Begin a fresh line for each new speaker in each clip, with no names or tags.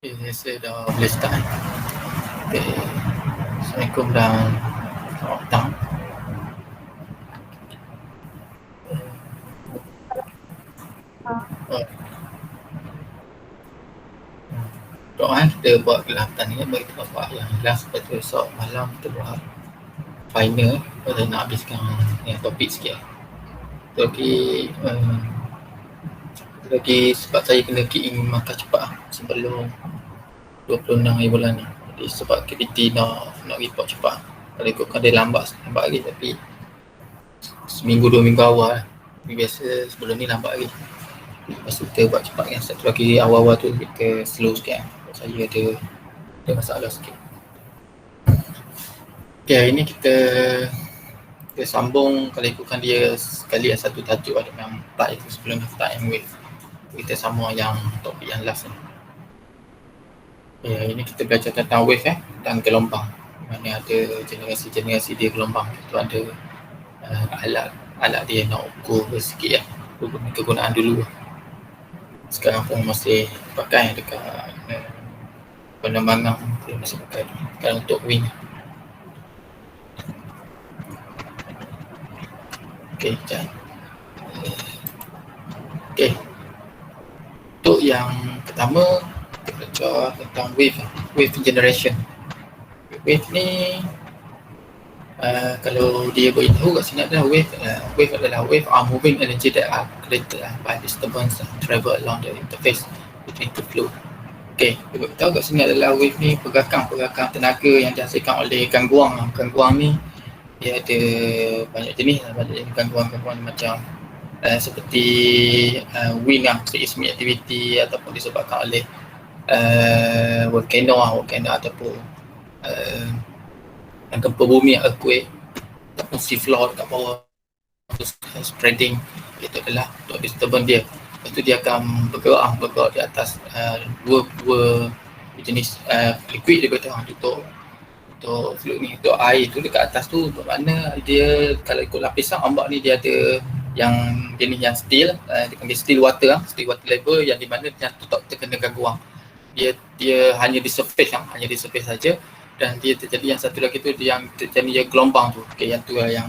Okay, saya dah boleh start. Okay. Assalamualaikum dan selamat petang. Doa kita buat kelihatan ni bagi bapak yang last pada esok malam kita buat final pada nak habiskan topik sikit. Lagi sebab saya kena key in markah cepat sebelum 26 hari bulan ni. Jadi sebab aktiviti nak report cepat. Kalau ikutkan dia lambat lagi tapi seminggu 2 minggu awal. Biasa sebelum ni lambat lagi. Lepas tu kita buat cepat kan. Satu lagi awal-awal tu kita slow sikit kan. Saya ada masalah sikit. Okay, hari ni kita sambung. Kalau ikutkan dia sekali yang satu tajuk ada memang tak itu sebelum daftar M-Wave. Kita sama yang topik yang last ni. Okay, hari ni kita belajar tentang wave dan gelombang. Mana ada generasi-generasi dia gelombang. Itu ada alat dia nak ukur sikit kegunaan dulu. Sekarang pun masih pakai dekat penerbangan, dia masih pakai sekarang untuk wing. Okay, jangan. Okay, untuk yang pertama kita belajar tentang wave generation. Wave ni kalau dia beritahu kat sini adalah wave are moving energy that are created by disturbance travel along the interface between the fluid. Okay, dia beritahu kat sini adalah wave ni pergerakan tenaga yang dihasilkan oleh gangguan. Gangguan ni dia ada banyak jenis gangguan macam seperti wind seismic activity ataupun disebabkan oleh volcano ataupun gempa bumi, earthquake ataupun sea floor dekat bawah spreading. Itu adalah untuk disturbance dia. Lepas tu dia akan bergerak di atas dua jenis liquid dia kata untuk fluid ni, untuk air tu dekat atas tu. Untuk mana dia kalau ikut lapisan ombak ni dia ada yang jenis yang still, dia panggil still water level, yang di mana dia tak terkena gangguan. Dia hanya di surface saja, dan dia terjadi yang satu lagi tu yang terjadi gelombang tu. Okay, yang tu yang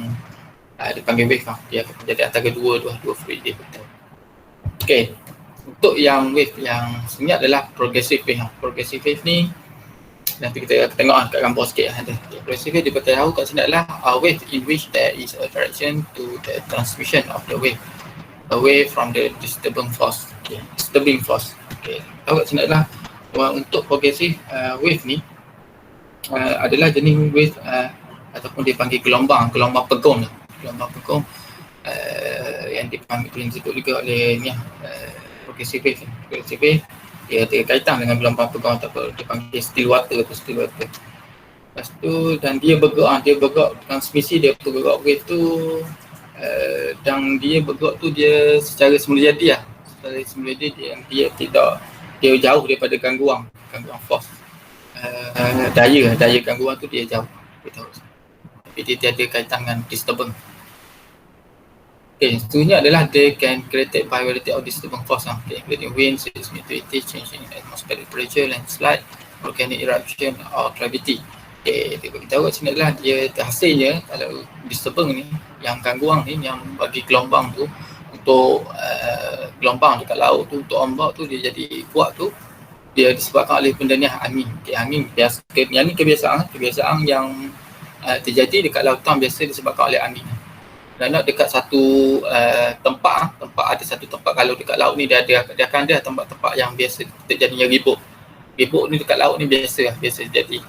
dia panggil wave dia akan menjadi antara dua fluid dia. Okay, untuk yang wave yang sebenarnya adalah progressive wave. Progressive wave ni nanti kita tengok kat gambar sikit ada. Progressive wave dia beritahu kat sini adalah a wave in which there is a direction to the transmission of the wave away from the disturbing force. Okay, tahu kat sini adalah untuk progressive wave ni adalah jenis wave ataupun dipanggil gelombang pegung. Yang disebut juga oleh ni progressive wave. Dia ada kaitan dengan gelombang pegung ataupun dipanggil still water. Lepas tu dan dia bergerak transmisi dia bergerak wave tu dan dia bergerak tu dia secara semula jadi dia jauh daripada gangguan force. Daya gangguan tu dia jauh, tapi dia tiada kaitan dengan disturbance. Okay, seterusnya adalah they can created by variety of disturbance force, including wind, seismic activity, changing atmospheric pressure, landslide, volcanic eruption or gravity. Okay, dia beritahu kat sini adalah dia hasilnya kalau disturbance ni, yang gangguan ni yang bagi gelombang tu untuk gelombang dekat laut tu, untuk ombak tu dia jadi kuat tu, dia disebabkan oleh benda ni angin. Okay, angin biasa, yang ni kebiasaan yang terjadi dekat lautan biasa disebabkan oleh angin. Dan dekat satu tempat ada satu tempat, kalau dekat laut ni dia akan ada tempat-tempat yang biasa terjadinya ribut ni dekat laut ni biasa terjadi,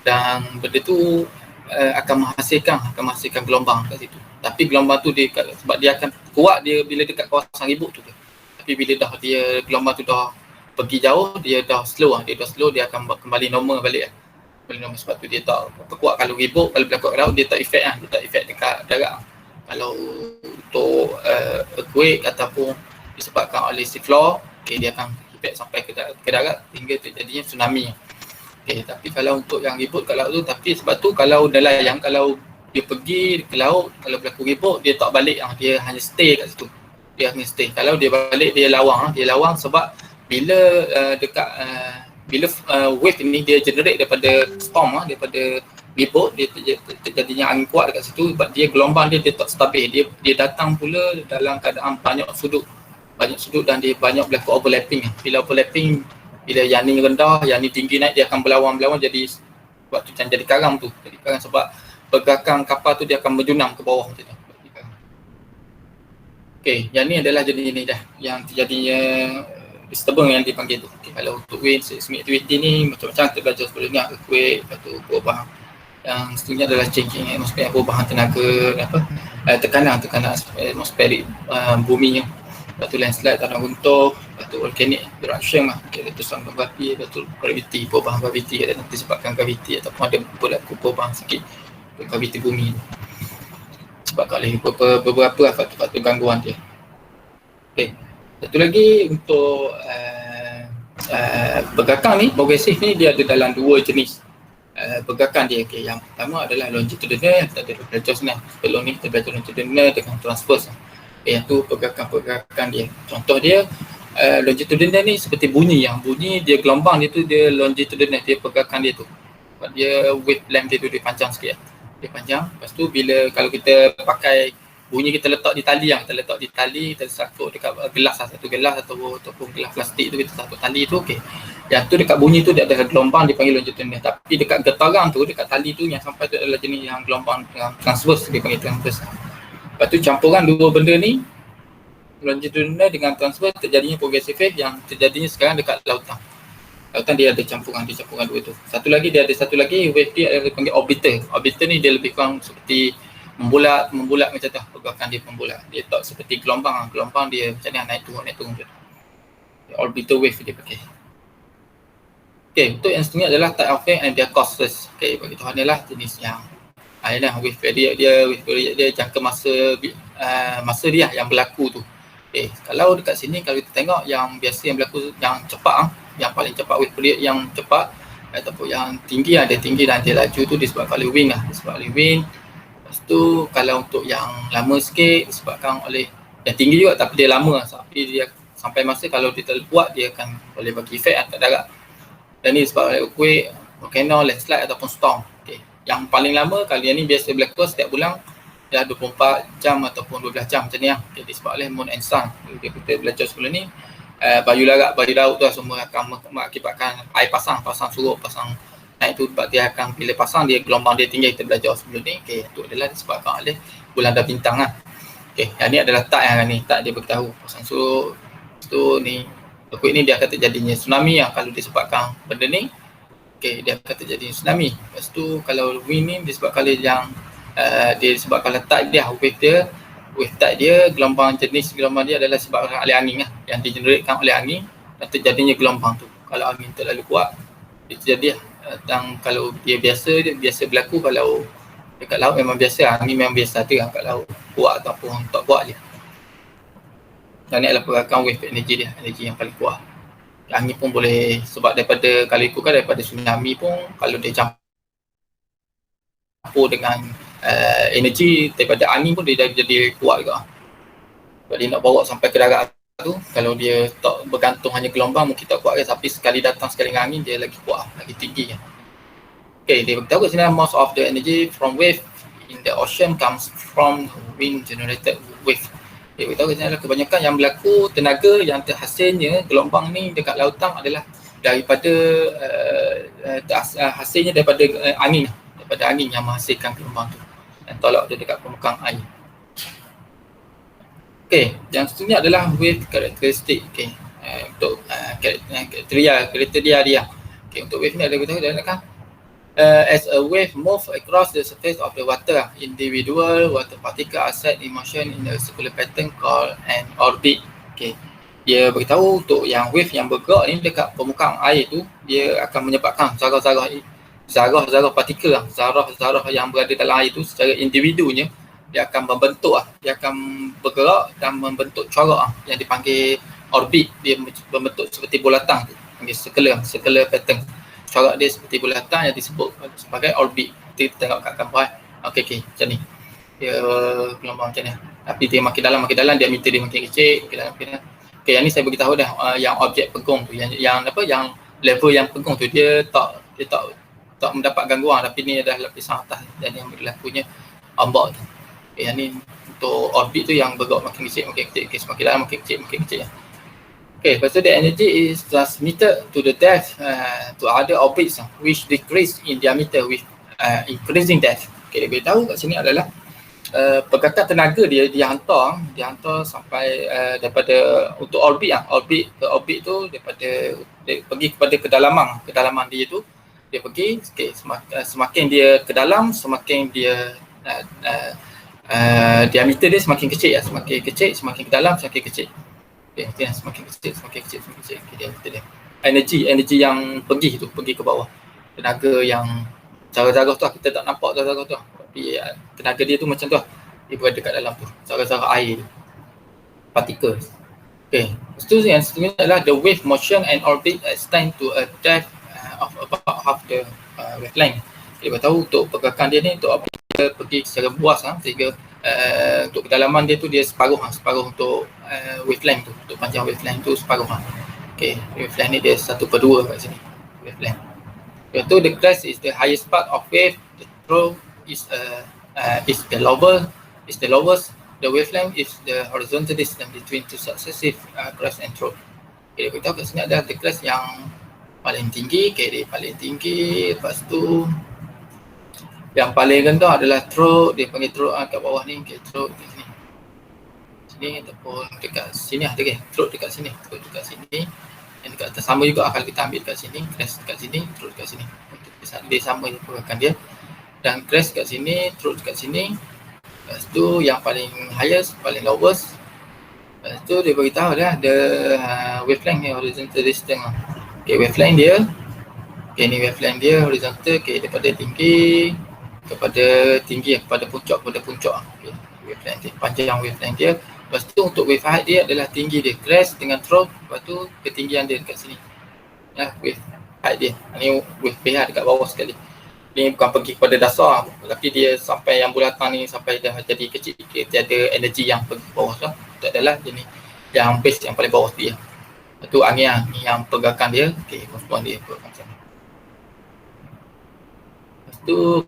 dan benda tu akan menghasilkan gelombang kat situ. Tapi gelombang tu sebab dia akan kuat dia bila dekat kawasan ribut tu. Tapi bila gelombang tu dah pergi jauh, dia dah slow, dia akan kembali normal balik. Sebab tu dia tak kuat kalau ribut. Kalau berlaku kat laut dia tak efek dekat darat. Kalau untuk earthquake ataupun disebabkan oleh sea floor, dia akan efek sampai ke darat hingga terjadinya tsunami. Tapi kalau untuk yang ribut kat laut tu, tapi sebab tu kalau nelayan, kalau dia pergi ke laut, kalau berlaku ribut, dia tak balik, dia hanya stay kat situ. Kalau dia balik, dia lawang sebab bila dekat bila wave ini dia generate daripada storm, daripada ribut, dia terjadinya angin kuat dekat situ, sebab dia gelombang dia tak stabil, dia datang pula dalam keadaan banyak sudut dan dia banyak berlaku overlapping. Bila overlapping, bila yang ni rendah, yang ni tinggi naik, dia akan berlawan jadi sebab tu jadi karang tu. Jadi karang sebab pergerakan kapal tu dia akan menjunam ke bawah macam tu. Okey, yang ni adalah jenis-jenis dah yang terjadinya disturbance yang dipanggil tu. Okay, kalau untuk wind seismic activity ni macam-macam kita belajar sebelum ni, earthquake, lepas tu perubahan yang seterusnya adalah changing atmosphere, perubahan tenaga tekanan atmosferik bumi, lepas tu landslide, tanah runtuh, lepas tu volcanic eruption letusan gunung berapi, lepas tu gravity, perubahan gravity ada disebabkan gravity ataupun ada berlaku perubahan sikit gravity bumi sebab oleh beberapa faktor gangguan dia. Okey, satu lagi untuk pergerakan ni, progresif ni dia ada dalam dua jenis pergerakan dia. Okay, yang pertama adalah longitudinal, kita ada belajar senang. Sebelum ni kita belajar longitudinal dengan transverse. Okay, yang tu pergerakan dia. Contoh dia longitudinal ni seperti bunyi dia gelombang dia tu dia longitudinal, dia pergerakan dia tu. Sebab dia wavelength dia tu dia panjang sikit. Dia panjang. Lepas tu bila kalau kita pakai bunyi kita letak di tali, kita sakut dekat gelas, satu gelas ataupun gelas plastik tu kita sakut tali tu, okey. Yang tu dekat bunyi tu dia ada gelombang dipanggil longitudinal, tapi dekat getaran tu, dekat tali tu yang sampai tu adalah jenis yang gelombang transverse, dia panggil transverse. Lepas tu campuran dua benda ni, longitudinal dengan transverse, terjadinya progressive wave yang terjadinya sekarang dekat lautan. Lautan dia ada campuran dua tu. Satu lagi wave dia ada dipanggil orbiter. Orbiter ni dia lebih kurang seperti membulat macam tu, pergerakan dia membulat. Dia tak seperti gelombang dia macam ni naik turun. Orbiter wave dia pakai. Okey, untuk yang seterusnya adalah type of wave and their causes. Okey, bagi Tuhan lah jenis yang wave period dia jangka masa dia yang berlaku tu. Okey, kalau dekat sini kalau kita tengok yang biasa yang berlaku yang cepat, yang paling cepat wave period yang cepat ataupun yang tinggi, dia tinggi dan dia laju tu disebabkan oleh wind Lepas tu kalau untuk yang lama sikit disebabkan oleh yang tinggi juga tapi dia lama, tapi dia sampai masa kalau dia terlalu kuat dia akan boleh bagi efek atas darat. Dan ni disebabkan oleh earthquake, volcano, landslide ataupun storm. Okay. Yang paling lama kali ni biasa berlaku setiap bulan dah 24 jam ataupun 12 jam macam ni lah. Okay, disebabkan oleh moon and sun. Kita belajar sebelum ni bayu laut tu semua akan mengakibatkan air pasang surut, pasang naik tu sebab dia akan bila pasang dia gelombang dia tinggi, kita belajar sebelum ni. Okey, itu adalah disebabkan oleh bulan dan bintang lah. Okey, yang ni adalah tak dia beritahu pasang surut. Tu ni earthquake ni dia akan terjadinya tsunami yang kalau disebabkan benda ni, okey, dia akan terjadi tsunami. Lepas tu kalau wind ni disebabkan oleh yang dia disebabkan letak dia wave tide dia, jenis gelombang dia adalah sebab oleh angin lah, yang digeneratekan oleh angin dan terjadinya gelombang tu. Kalau angin terlalu kuat dia terjadi dan kalau dia biasa berlaku kalau dekat laut memang biasa, angin memang biasa tu kat laut, kuat ataupun tak kuat je. Dan ni adalah pergerakan wave energy dia, energy yang paling kuat. Angin pun boleh, sebab daripada kalau ikutkan daripada tsunami pun kalau dia campur dengan energy daripada angin pun dia jadi kuat juga. Sebab dia nak bawa sampai ke darat tu, kalau dia tak bergantung hanya gelombang mungkin tak kuat kan, tapi sekali datang sekali dengan angin dia lagi kuat, lagi tinggi. Okay, dia beritahu kat sini most of the energy from wave in the ocean comes from wind generated wave. Dia beritahu kat sini adalah kebanyakan yang berlaku tenaga yang terhasilnya gelombang ni dekat lautan adalah daripada hasilnya daripada angin yang menghasilkan gelombang tu dan tolak dia dekat permukaan air. Okey, yang seterusnya adalah wave karakteristik. Okey, untuk kriteria dia. Okey, untuk wave ni ada beritahu adalah as a wave move across the surface of the water, individual water particle are set in motion in a circular pattern called an orbit. Okey, dia beritahu untuk yang wave yang bergerak ni dekat permukaan air tu, dia akan menyebabkan zarah-zarah partikel, zarah yang berada dalam air tu secara individunya dia akan dia akan bergerak dan membentuk corak yang dipanggil orbit. Dia membentuk seperti bulatan tu, panggil circular pattern. Corak dia seperti bulatan yang disebut sebagai orbit. Kita tengok kat gambar. Okey, macam ni. Dia gelombang macam ni. Tapi dia makin dalam dia minta dia makin kecil, makin dalam. Okey, yang ni saya beritahu dah yang objek pegung tu, yang level yang pegung tu dia tak mendapat gangguan, tapi ni adalah lapisan atas dan yang berlakunya ombak tu. Yang ni untuk orbit tu yang bergerak makin kecil, semakin dalam makin kecil. Lepas tu the energy is transmitted to the depth to other orbits which decrease in diameter with increasing depth. Dia beritahu kat sini adalah pergerakan tenaga dia dihantar sampai daripada untuk orbit tu daripada dia pergi kepada kedalaman dia tu, dia pergi semakin dia ke dalam, semakin dia diameter dia semakin kecil, semakin ke dalam semakin kecil. Semakin kecil. Dia energi yang pergi ke bawah, tenaga yang zarah-zarah tu kita tak nampak zarah-zarah tu, tapi tenaga dia tu macam tu, dia berada kat dalam tu, zarah-zarah air, particles. Lepas tu yang seterusnya adalah the wave motion and orbit extend to a depth of about half the wavelength. Dia beritahu untuk pergerakan dia ni, untuk orbit dia pergi secara luas sehingga untuk kedalaman dia tu dia separuh untuk wavelength tu, untuk panjang wavelength tu separuh. Wavelength ni dia 1/2 kat sini wavelength. Lepas tu the crest is the highest part of wave, the throw is the lowest, the wavelength is the horizontal distance between two successive crest and throw. Dia beritahu kat sini adalah the crest yang paling tinggi, dia paling tinggi. Lepas tu yang paling rendah adalah throat, dia panggil throat kat bawah ni, throat kat sini ataupun dekat sini throat dekat sini, yang dekat atas sama juga kalau kita ambil kat sini, crest dekat sini, throat dekat sini, dia sama je pergerakan dia, dan crest kat sini, throat dekat sini. Lepas tu yang paling highest, paling lowest. Lepas tu dia beritahu dah the wavelength ni, horizontal distance. Wavelength dia, ni wavelength dia horizontal, daripada tinggi kepada puncak. Wavelength dia, panjang wavelength dia. Lepas tu untuk wave height dia adalah tinggi dia, crest dengan throat, lepas tu ketinggian dia dekat sini. Wave height dia. Ni wave pH dekat bawah sekali. Ni bukan pergi kepada dasar, tapi dia sampai yang bulatan ni sampai dah jadi kecil, dia ada energi yang pergi ke bawah tu. Itu adalah jenis yang base yang paling bawah dia. Lepas tu angin yang pergerakan dia, kosmos dia pergerakan macam ni. Lepas tu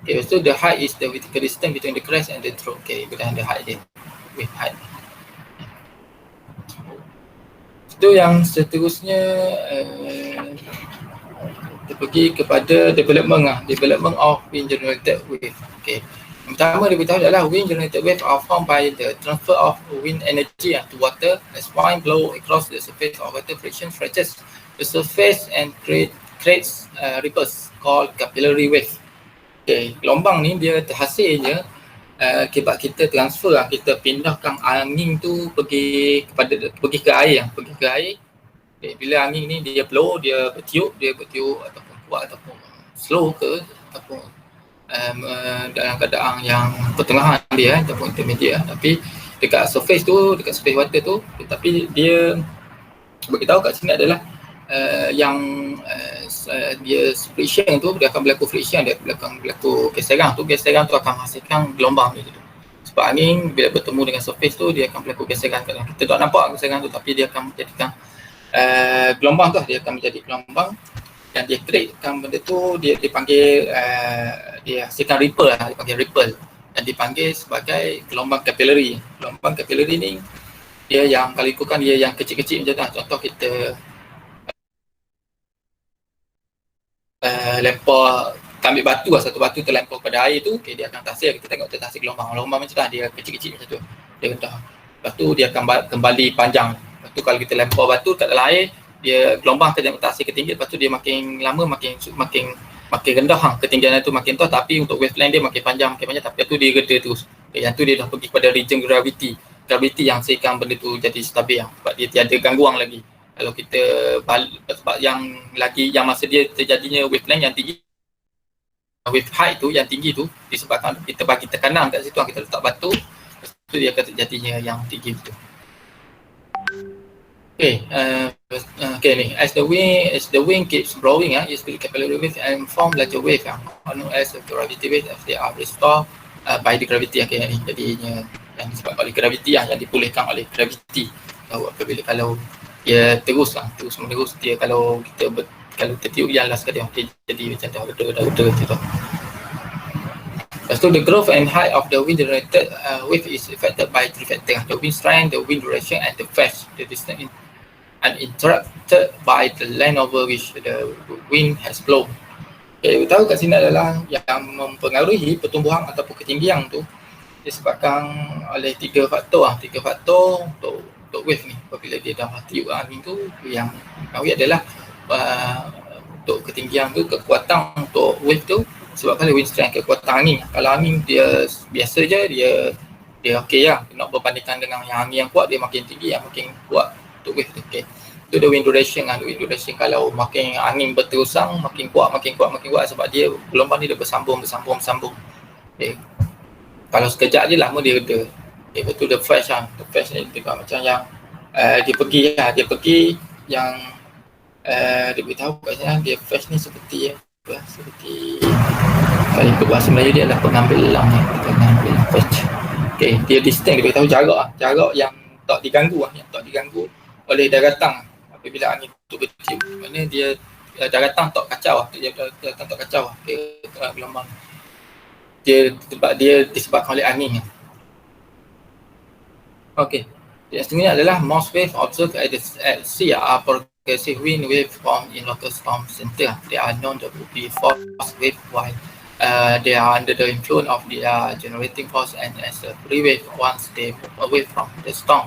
lepas tu the height is the vertical distance between the crest and the throat. Kemudian the height dia, wave height. Itu yang seterusnya kita pergi kepada development of wind generated wave. Yang pertama dia beritahu adalah wind generated wave are formed by the transfer of wind energy to water as wind blow across the surface of water. Friction stretches the surface and creates ripples called capillary wave. Gelombang ni dia terhasilnya akibat kita transfer, kita pindahkan angin tu pergi ke air. Bila angin ni dia blow, dia bertiup ataupun kuat ataupun slow ke, ataupun dalam keadaan yang pertengahan dia ataupun intermediate, tapi dekat surface water tu, tapi dia beritahu kat sini adalah dia friction tu, dia akan berlaku friction, dia akan berlaku geseran tu akan menghasilkan gelombang gitu. Sebab angin bila bertemu dengan surface tu dia akan berlaku geseran, kita tak nampak geseran tu, tapi dia akan menjadikan gelombang tu, dia akan menjadi gelombang dan dia createkan benda tu, dia dipanggil dia hasilkan ripple, dan dipanggil sebagai gelombang capillary. Gelombang capillary ni dia yang kalau ikutkan dia yang kecil-kecil macam tu. Contoh kita lempar, ambil batu satu batu terlempar pada air tu, dia akan tasir, kita tengok tertasir gelombang macam tu, dia kecil-kecil macam tu, dia rendah. Lepas tu dia akan kembali panjang. Lepas tu kalau kita lempar batu kat dalam air, dia gelombang akan tasir ke tinggi, lepas tu dia makin lama makin rendah, ketinggian tu makin tua, tapi untuk wavelength dia makin panjang, tapi tu dia reda terus. Yang tu dia dah pergi pada region gravity yang hasilkan benda tu jadi stabil, sebab dia tiada gangguan lagi. Kalau kita sebab yang masa dia terjadinya wavelength yang tinggi, wave height tu yang tinggi tu disebabkan kita bagi tekanan kat situ, kita letak batu, lepas tu dia akan terjadinya yang tinggi tu. Ni as the wind keeps blowing, is the capillary wave and form like a wave known as a gravity wave as they are restored by the gravity. Jadinya yang disebabkan oleh gravity, yang dipulihkan oleh gravity. Apabila kalau dia terus menerus dia kalau kalau tertiup dia alas ke dia jadi macam dah reda macam tu. Lepas tu, the growth and height of the wind generated wave is affected by three factors: the wind strength, the wind direction, and the phase. The distance uninterrupted by the land over which the wind has blown. Okay, tahu kat sini adalah yang mempengaruhi pertumbuhan ataupun ketinggian tu disebabkan oleh tiga faktor untuk wave ni. Apabila dia dah tiup angin tu, yang mempengaruhi adalah untuk ketinggian tu, kekuatan untuk wave tu sebab kalau wind strength, kekuatan angin. Kalau angin dia biasa je, dia okey lah, nak berbandingkan dengan yang angin yang kuat, dia makin tinggi, yang makin kuat untuk wave tu. Okay. Itu the wind duration kan. Wind duration kalau makin angin berterusan, makin kuat sebab dia gelombang ni dia bersambung. Okay. Kalau sekejap je lama dia reda. Okay, betul the flash lah. The flash ni juga macam yang dia pergi yang dia beritahu kat sini, dia flash ni seperti kalau ikut bahasa Melayu dia adalah pengambil lang flash. Okay, dia distinct, dia beritahu jarak yang tak diganggu oleh daratan apabila angin tu bertiup. Maknanya dia daratan tak kacau okay, gelombang dia disebabkan oleh angin. Okey. Yang seterusnya adalah most wave observed at sea are progressive wind wave formed in local storm center. They are known to be force wave while they are under the influence of their generating force and as a free wave once they move away from the storm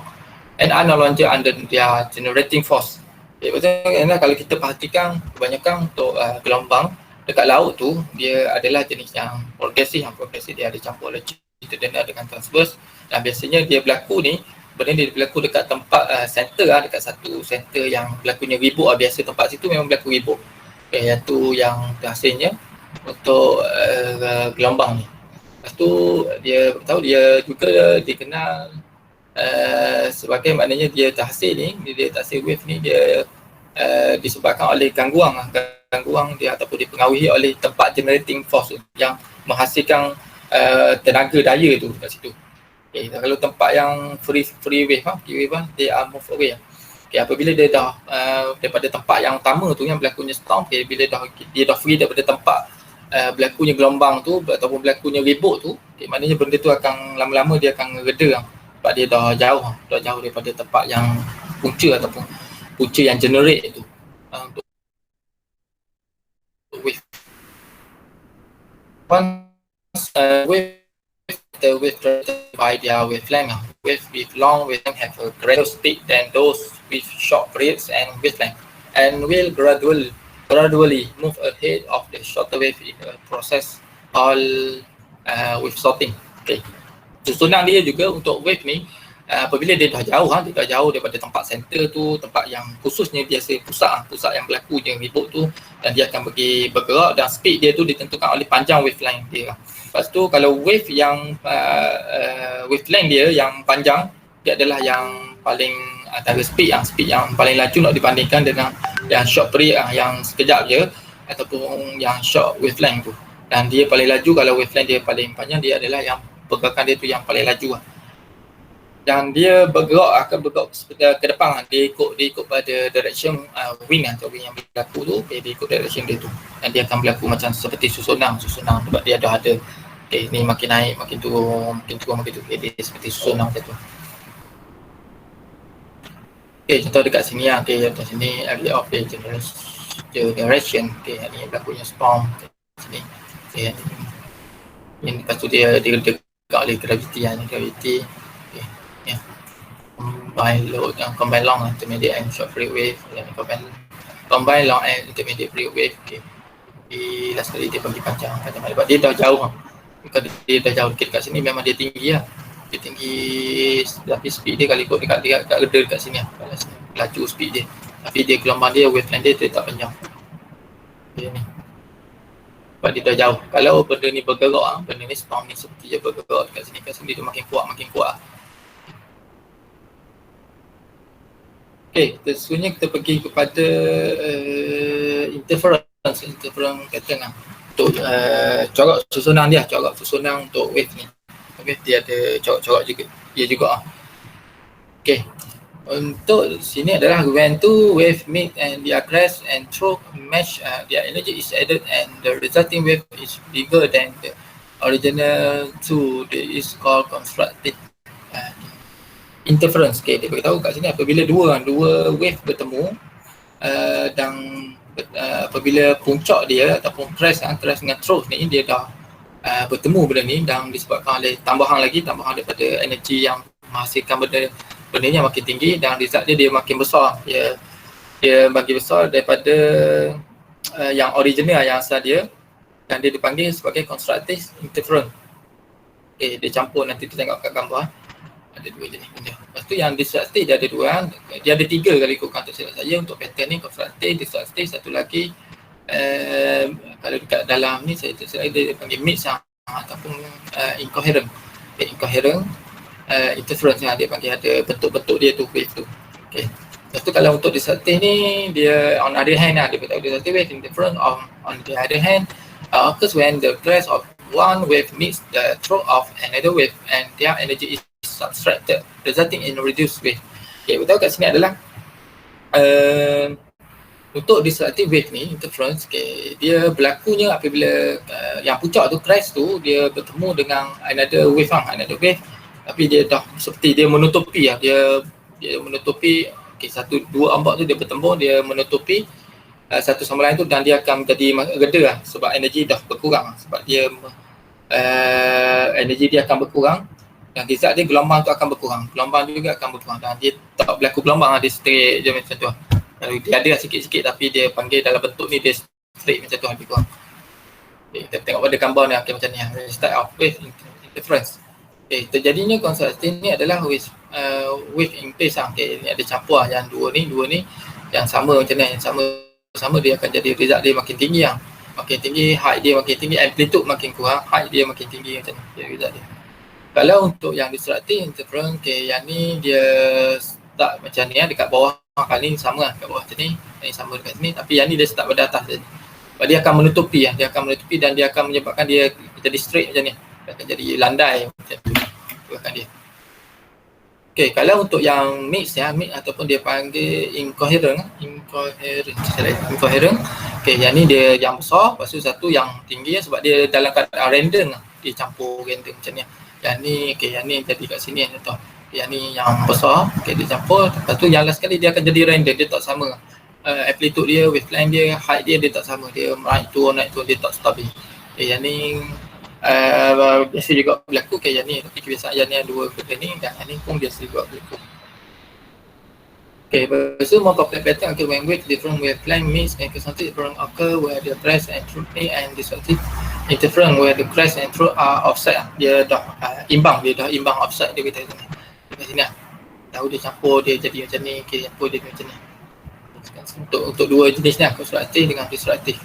and are no longer under their generating force. Okay, betul. Kalau kita perhatikan kebanyakan untuk gelombang dekat laut tu, dia adalah jenis yang progresif. Dia ada campur longitudinal dengan transverse, dan biasanya dia berlaku ni, benda dia berlaku dekat tempat center dekat satu center yang berlakunya ribut. Biasa tempat situ memang berlaku ribut. Okay, iaitu yang terhasilnya untuk gelombang ni. Lepas tu dia tahu dia juga dikenal sebagai, maknanya dia terhasil wave ni dia disebabkan oleh gangguan dia ataupun dipengaruhi oleh tempat generating force yang menghasilkan tenaga daya tu kat situ. Okay, kalau tempat yang free wave they are move away. Okay, apabila dia dah daripada tempat yang utama tu yang berlakunya storm, okay, bila dia dah free daripada tempat berlakunya gelombang tu ataupun berlakunya ribut tu, okay, maknanya benda tu akan lama-lama dia akan reda sebab dia dah jauh daripada tempat yang punca yang generate tu untuk wave. Once the wave by their wavelength. Wave with long wavelength have a greater speed than those with short periods and wavelength, and will gradually move ahead of the shorter wave in a process called wave sorting. Okay. Susunan dia juga untuk wave ni, apabila dia dah jauh daripada tempat center tu, tempat yang khususnya biasa pusat yang berlaku je ribut tu, dan dia akan bergerak, dan speed dia tu ditentukan oleh panjang wavelength dia. Lepas tu kalau wave yang wavelength dia yang panjang, dia adalah yang paling antara speed yang paling laju nak dibandingkan dengan yang short period yang sekejap je ataupun yang short wavelength tu. Dan dia paling laju kalau wavelength dia paling panjang, dia adalah yang pergerakan dia tu yang paling laju dan dia akan bergerak ke depan. Dia ikut pada direction wind atau wind yang berlaku tu, dia ikut direction dia tu, dan dia akan berlaku macam seperti susunan sebab dia dah ada ni makin naik, makin turun, okay, dia seperti susunan macam tu. Okay, contoh dekat sini contoh sini area of the generation, ni berlakunya storm sini. Ini lepas tu dia dekat oleh gravity. Combine load yang combine long intermediate and short period wave, combine long and intermediate period wave. Okay. Last kali dia bagi panjang sebab dia dah jauh. Kalau dia dah jauh dekat sini memang dia tinggi dia tinggi, tapi speed dia kalau ikut dekat reda dekat sini laju speed dia, tapi dia gelombang dia wavelength dia tak panjang. Okay, ni sebab dia dah jauh. Kalau benda ni bergerak, benda ni storm ni seperti dia bergerak dekat sini dia makin kuat. Okay, seterusnya kita pergi kepada interference kata untuk corak susunan untuk wave ni. Wave dia ada corak-corak juga. Okay. Untuk sini adalah when two wave meet and their crest and through mesh, their energy is added and the resulting wave is bigger than the original two. That is called constructive interference. Okay, dia beritahu kat sini apabila dua wave bertemu dan apabila puncak dia ataupun crest dengan through ni dia dah bertemu benda ni dan disebabkan oleh tambahan daripada energi yang menghasilkan benda ni makin tinggi dan result dia makin besar, dia makin besar daripada yang original, yang asal dia, dan dia dipanggil sebagai constructive interference. Okay, dia campur, nanti kita tengok kat gambar ada dua jenis benda. Lepas tu yang disruptive dia ada dua, dia ada tiga kali ikutkan tak silap saya untuk pattern ni, constructive, disruptive, satu lagi kalau dekat dalam ni saya dia panggil mix ataupun incoherent. Okay, incoherent interference yang dia panggil, ada bentuk-bentuk dia tu, wave tu. Okay. Lepas tu kalau untuk disruptive ni, dia on other hand dia beritahu disruptive wave interference on the other hand occurs when the crest of one wave meets the throat of another wave and their energy is subtracted, resulting in reduced wave. Okay, beritahu kat sini adalah untuk disruptive wave ni, interference, okay, dia berlakunya apabila yang puncak tu, crest tu, dia bertemu dengan another wave, tapi dia dah seperti dia menutupi dia menutupi, okay, satu dua ombak tu dia bertembur, dia menutupi satu sama lain tu dan dia akan menjadi reda sebab energi dah berkurang, sebab dia energi dia akan berkurang dan result dia gelombang tu akan berkurang, gelombang juga akan berkurang dan dia tak berlaku gelombang, dia straight je macam tu. Kalau dia ada sikit-sikit tapi dia panggil dalam bentuk ni dia straight macam tu, lebih kurang. Okay, kita tengok pada gambar ni, okay, macam ni start off wave interference. Okay, terjadinya constructive ni adalah wave in phase. Okay, ni ada campur yang dua ni yang sama macam ni, yang sama dia akan jadi result dia makin tinggi, makin tinggi, height dia makin tinggi, amplitude makin kurang, height dia makin tinggi macam ni result dia. Kalau untuk yang disruptive interference, okay, yang ni dia start macam ni dekat bawah, kali ni sama dekat bawah macam ni, yang sama dekat sini, tapi yang ni dia start pada atas je. Sebab dia akan menutupi dan dia akan menyebabkan dia jadi straight macam ni, dia akan jadi landai macam tu dia. Okay, kalau untuk yang mix ataupun dia panggil incoherent. Okay, yang ni dia yang besar, lepas tu satu yang tinggi sebab dia dalam keadaan random, dia campur random macam ni. Yang ni, okay, yang ni jadi kat sini contoh. Yang ni yang besar, okay, dia campur, lepas tu yang last kali dia akan jadi random, dia tak sama. Amplitude dia, wavelength dia, height dia tak sama, dia naik turun, dia tak stabil. Okay, yang ni biasa juga berlaku, okay, yang ni, tapi kebiasaan yang ni dua benda ni dan yang ni pun biasa juga berlaku. Okay, lepas tu more complex pattern, okay, when wave different wavelength meets and concentric different occur where the crest and throat and disruptive interference where the crest and throat are offset. Dia dah imbang offset dia kata kat sini tahu dia campur, dia jadi macam ni, okay, campur dia macam ni. Untuk dua jenis ni, constructive dengan disruptive.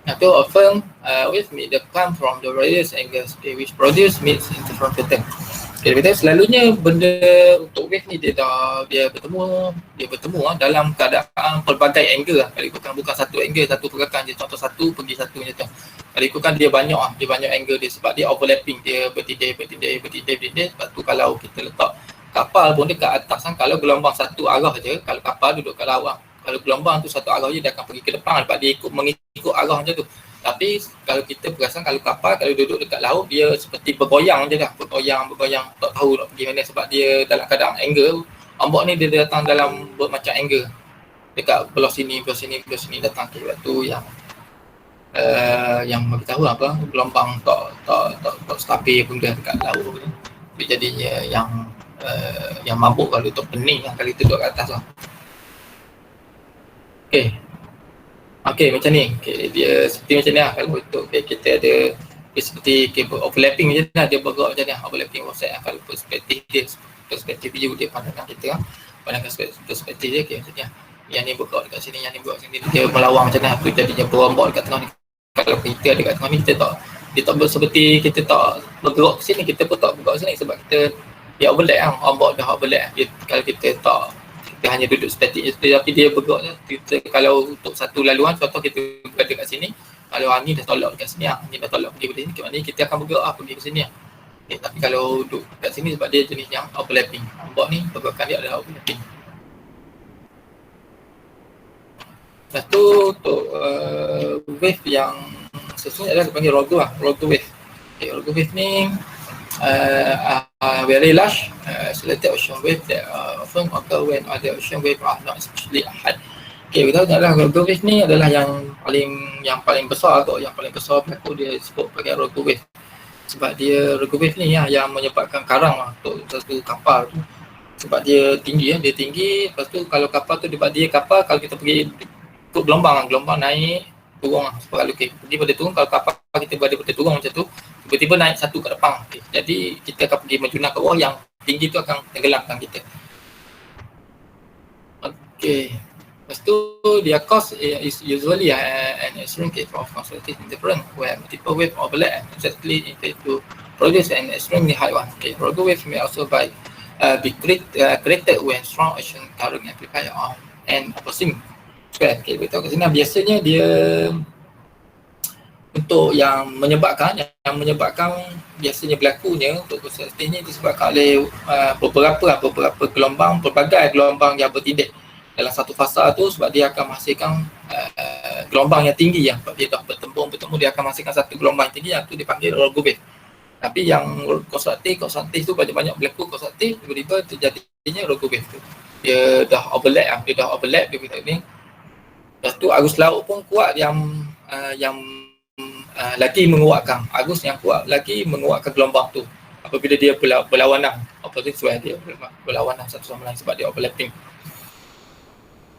Itu often wave meet the come from the various angles which produce meets interference pattern. Okay, selalunya benda untuk wave ni dia bertemu dalam keadaan pelbagai angle Kalau ikutkan bukan satu angle, satu pergerakan je, contoh satu pergi satu macam tu. Kalau ikutkan dia banyak angle dia sebab dia overlapping, dia bertindih. Sebab tu kalau kita letak kapal pun dia kat atas kalau gelombang satu arah je, kalau kapal duduk kat laut kalau gelombang tu satu arah je dia akan pergi ke depan sebab dia mengikut arah macam tu. Tapi kalau kita perasan kalau kapal kalau duduk dekat laut dia seperti bergoyang je dah, bergoyang tak tahu nak pergi mana sebab dia dalam keadaan angle. Ombak ni dia datang dalam bermacam angle. Dekat belah sini datang ke waktu yang bagi tahu gelombang tak stabil pun dia dekat laut. Dia jadinya yang mabuk kalau tu pening kali tu duduk kat atas lah. Okay, macam ni. Okay, dia seperti macam ni lah. Kalau untuk kita ada dia seperti overlapping je lah, dia bergerak macam ni lah. Overlapping offset lah. Kalau perspektif view dia pandangan kita lah. Pandangan perspektif dia, okay, macam ni lah. Yang ni bergerak dekat sini, yang ni bergerak sini. Dia melawang macam ni lah. Tu jadinya berombak dekat tengah ni. Kalau kita ada dekat tengah ni, dia tak seperti kita tak bergerak ke sini, kita pun tak bergerak sini sebab dia overlap lah. Ombak dah overlap. Kalau kita hanya duduk statik je, tapi dia bergerak je. Kalau untuk satu laluan, contoh kita berada kat sini, kalau ni dah tolak dekat sini, ni dah tolak pergi sini, maknanya kita akan bergerak pergi ke sini. Okay, tapi kalau duduk kat sini sebab dia jenis yang overlapping, ombak ni pergerakan dia adalah overlapping. Lepas tu untuk wave yang sesungguhnya adalah dipanggil rogue wave. Okay, rogue wave ni very large selected ocean wave that often occur when other ocean wave are not especially hard. Okay, kita tahu adalah rogue wave ni adalah yang paling besar atau yang paling besar berlaku dia sebut sebagai rogue wave. Sebab dia rogue wave ni yang menyebabkan karang untuk satu kapal tu. Sebab dia tinggi dia tinggi. Lepas tu kalau kapal tu dia kapal, kalau kita pergi ikut gelombang naik turun sebab kalau pergi pada turun, kalau kapal kita berada pada turun macam tu, tiba-tiba naik satu ke depan. Okay. Jadi kita akan pergi menjunah ke bawah, yang tinggi tu akan tenggelamkan kita. Okay. Lepas tu dia cause is usually an extreme case of concentrated interference where multiple wave overlap and exactly intended to produce an extremely high one. Okay. Rogue wave may also be created when strong ocean current amplifier on and opposing. Okay, kita tahu kat sini biasanya dia untuk yang menyebabkan biasanya berlakunya untuk proses ini disebabkan oleh beberapa gelombang, pelbagai gelombang yang bertindih dalam satu fasa tu, sebab dia akan menghasilkan gelombang yang tinggi yang dia dah bertemu dia akan menghasilkan satu gelombang yang tinggi yang tu dipanggil rogue wave. Tapi yang konstruktif tu banyak berlaku konstruktif, tiba-tiba terjadinya rogue wave tu. Dia dah overlap dia kata ni. Lepas tu arus laut pun kuat yang lagi menguatkan, arus yang kuat lagi menguatkan gelombang tu apabila dia berlawanan, opposite swell dia berlawanan satu sama lain sebab dia overlapping.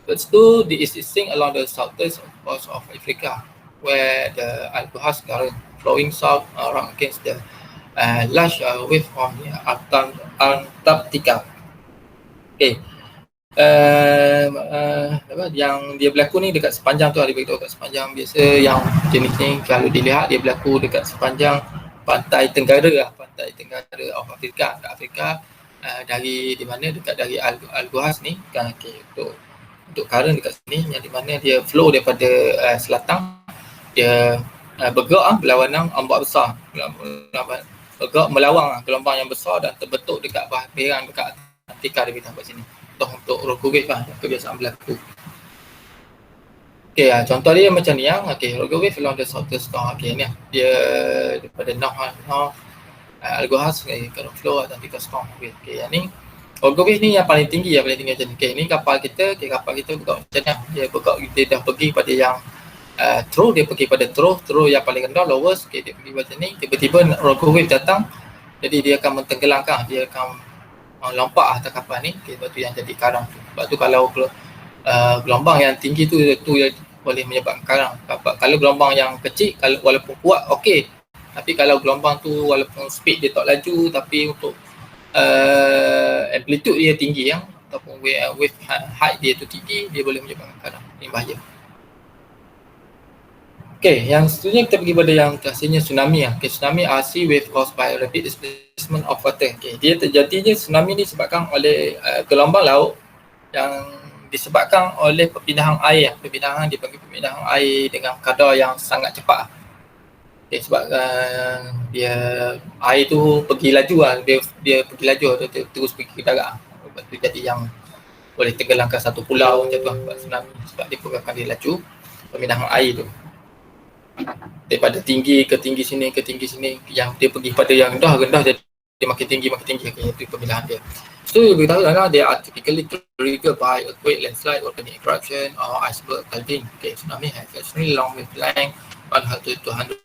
Lepas tu the existing along the southeast coast of Africa where the Albuharz current flowing south around against the large wave from the Antarctica. Okay. Yang dia berlaku ni dekat sepanjang tu, ada beritahu dekat sepanjang biasa yang jenis ni kalau dilihat dia berlaku dekat sepanjang pantai tenggara of Afrika, dari di mana dekat dari Albuharz ni kan. Okay, untuk current dekat sini yang di mana dia flow daripada selatan, dia bergerak berlawanan ombak besar, bergerak melawang gelombang yang besar dan terbentuk dekat perairan dekat Antartika dia beritahu kat sini. Untuk rogue wave lah, kebiasaan berlaku. Okay, contoh dia macam ni rogue wave along the southeast storm. Okay, ni dia daripada north Albuharz current flow Antarctica storm. Okay, yang ni rogue wave ni yang paling tinggi macam ni. Okay, ni kapal kita bergerak macam ni. Dia dah pergi pada yang dia pergi pada throw yang paling rendah, lowest. Okay, dia pergi macam ni, tiba-tiba rogue wave datang, jadi dia akan mentenggelamkan, dia akan lompat atas kapal ni. Okay, sebab tu yang jadi karang tu. Sebab tu kalau gelombang yang tinggi tu yang boleh menyebabkan karang. Kalau gelombang yang kecil, walaupun kuat okey, tapi kalau gelombang tu walaupun speed dia tak laju tapi untuk amplitude dia tinggi ataupun wave height dia tu tinggi, dia boleh menyebabkan karang. Ini bahaya. Okay, yang seterusnya kita pergi pada yang hasilnya tsunami. Okay, tsunami are sea wave caused by rapid displacement of water. Okay, dia terjadinya tsunami ni disebabkan oleh gelombang laut yang disebabkan oleh perpindahan air. Dipanggil perpindahan air dengan kadar yang sangat cepat. Okay, sebab dia air tu pergi laju dia pergi laju, dia terus pergi ke darat. Sebab tu jadi yang boleh tenggelamkan satu pulau macam tu sebab tsunami, sebab dia pergerakan dia laju, perpindahan air tu daripada tinggi ke tinggi sini yang dia pergi pada yang rendah jadi dia makin tinggi. Okay, itu pemilihan dia. So kita tahu they are typically triggered by earthquake, landslide, volcanic eruption or iceberg calving. Okay, tsunami has extremely long wavelength, 100 to 200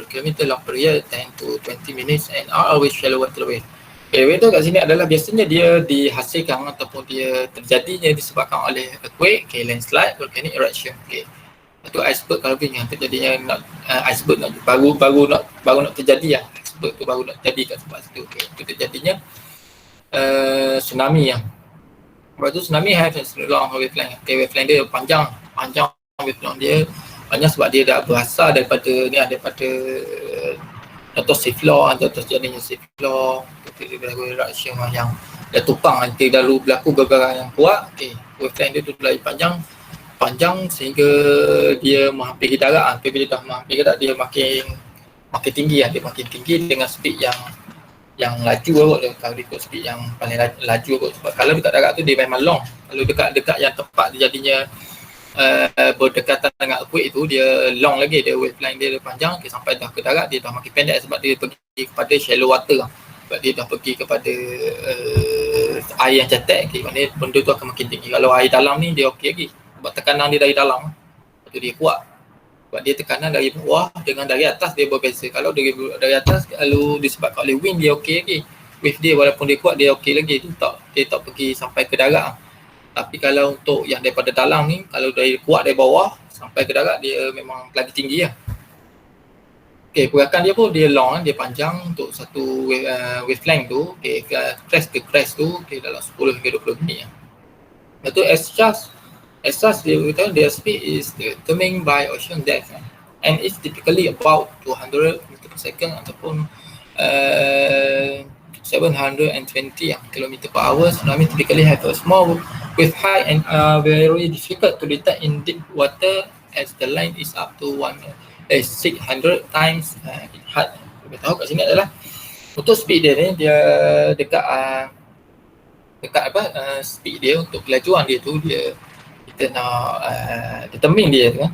km long per year, 10 to 20 minutes and are always shallow water wave. Okay, wave tu kat sini adalah biasanya dia dihasilkan ataupun dia terjadinya disebabkan oleh earthquake, landslide, volcanic eruption. Okay. Itu iceberg calving yang terjadinya iceberg baru nak terjadi iceberg tu baru nak jadi kat tempat situ. Okay. Itu terjadinya tsunami Lepas tu tsunami have long wavelength. Okay, wavelength dia panjang wavelength dia panjang sebab dia dah berasal daripada contoh seafloor atau terjadinya seafloor, eruption yang dah tupang nanti lalu berlaku gegaran yang kuat. Okay, wavelength dia tu lagi panjang sehingga dia menghampiri darat. Bila dah menghampiri darat dia makin tinggi dia makin tinggi dengan speed yang laju kot. Kalau ikut speed yang paling laju kot, sebab kalau dekat darat tu dia memang long. Kalau dekat yang tempat dia jadinya berdekatan dengan earthquake itu, dia long lagi, dia wavelength dia panjang, dia sampai dah ke darat dia dah makin pendek sebab dia pergi kepada shallow water lah. Sebab dia dah pergi kepada air yang cetek, maknanya benda tu akan makin tinggi. Kalau air dalam ni dia okey lagi sebab tekanan dia dari dalam, tu dia kuat. Sebab dia tekanan dari bawah dengan dari atas dia berbeza. Kalau dari atas, kalau disebabkan oleh wind dia okey lagi, wave dia walaupun dia kuat dia okey lagi, dia tak pergi sampai ke darat. Tapi kalau untuk yang daripada dalam ni, kalau dari kuat dari bawah sampai ke darat, dia memang lagi tinggi lah. Okay, pergerakan dia pun dia long, dia panjang untuk satu wavelength tu. Okay, crest ke crest tu dalam 10 hingga 20 minit lah. Lepas tu S-charge dia kata their speed is determined by ocean depth and it's typically about 200 meter per second ataupun 720 km per hour. Tsunami typically have a small wave height and very difficult to detect in deep water as the line is up to 600 times height. Kita tahu kat sini adalah untuk speed dia ni, dia dekat speed dia untuk kelajuan dia tu, kita nak determine dia tu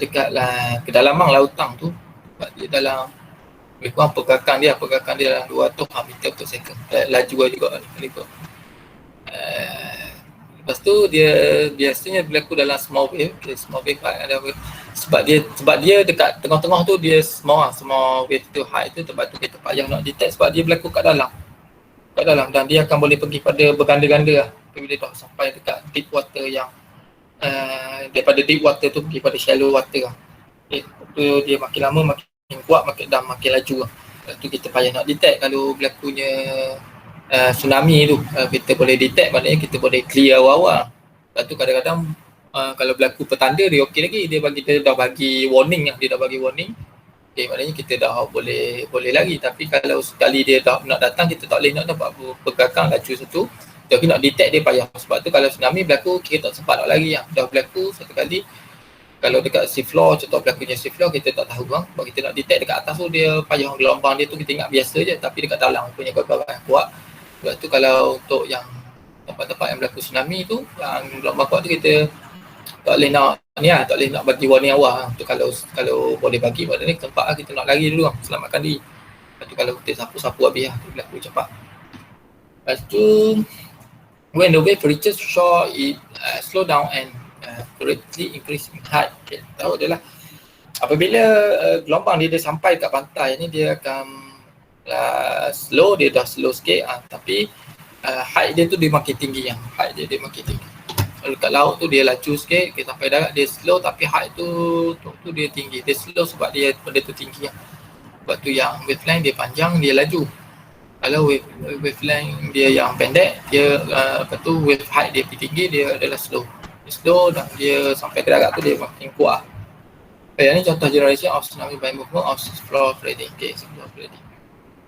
dekat kedalaman lautan tu, sebab dia dalam lebih kurang pergerakan dia dalam 200 meter per second, laju juga ni. Lepas tu dia biasanya berlaku dalam small wave ada wave. Sebab dia dekat tengah-tengah tu dia small wave tu high tu, sebab tu kita payah nak detect sebab dia berlaku kat dalam dan dia akan boleh pergi pada berganda-ganda lah bila dah sampai dekat deep water yang daripada deep water tu pergi pada shallow water lah. Tu dia makin lama makin kuat, makin laju lah. Lepas tu kita payah nak detect. Kalau berlakunya tsunami tu, kita boleh detect, maknanya kita boleh clear awal-awal. Lepas tu kadang-kadang kalau berlaku petanda dia okey lagi, dia dah bagi warning. Okay, maknanya kita dah boleh lagi. Tapi kalau sekali dia dah nak datang, kita tak boleh nak dapat pergerakan laju satu, kita nak detect dia payah. Sebab tu kalau tsunami berlaku, kita tak sempat nak lari lah. Dah berlaku satu kali, kalau dekat sea floor, contoh berlakunya sea floor, kita tak tahu bang. Sebab kita nak detect dekat atas tu, dia payah gelombang dia tu kita ingat biasa je, tapi dekat dalam punya gelombang yang kuat. Sebab tu kalau untuk yang tempat-tempat yang berlaku tsunami tu, yang gelombang kuat tu, kita tak boleh nak tak boleh nak bagi warning awal. Untuk kalau boleh bagi pada ni tempat lah, kita nak lari dulu lah, selamatkan diri. Lepas tu kalau kita sapu habis lah, berlaku cepat. Lepas tu when the wave reaches shore, it slow down and greatly increase in height. Okay, tahu dia lah. Apabila gelombang dia sampai kat pantai ni, dia akan slow, dia dah slow sikit, tapi height dia tu dia makin tinggi yang. Height dia makin tinggi. Kalau kat laut tu dia laju sikit, kita sampai darat dia slow, tapi height tu dia tinggi. Dia slow sebab dia benda tu tinggi yang. Sebab tu yang wavelength dia panjang, dia laju. Kalau wavelength dia yang pendek, dia wave height dia tinggi, dia adalah slow. Dan dia sampai ke darat tu dia makin kuat. Ini contoh generation of tsunami by movement of seafloor flooding. Okay, seafloor flooding.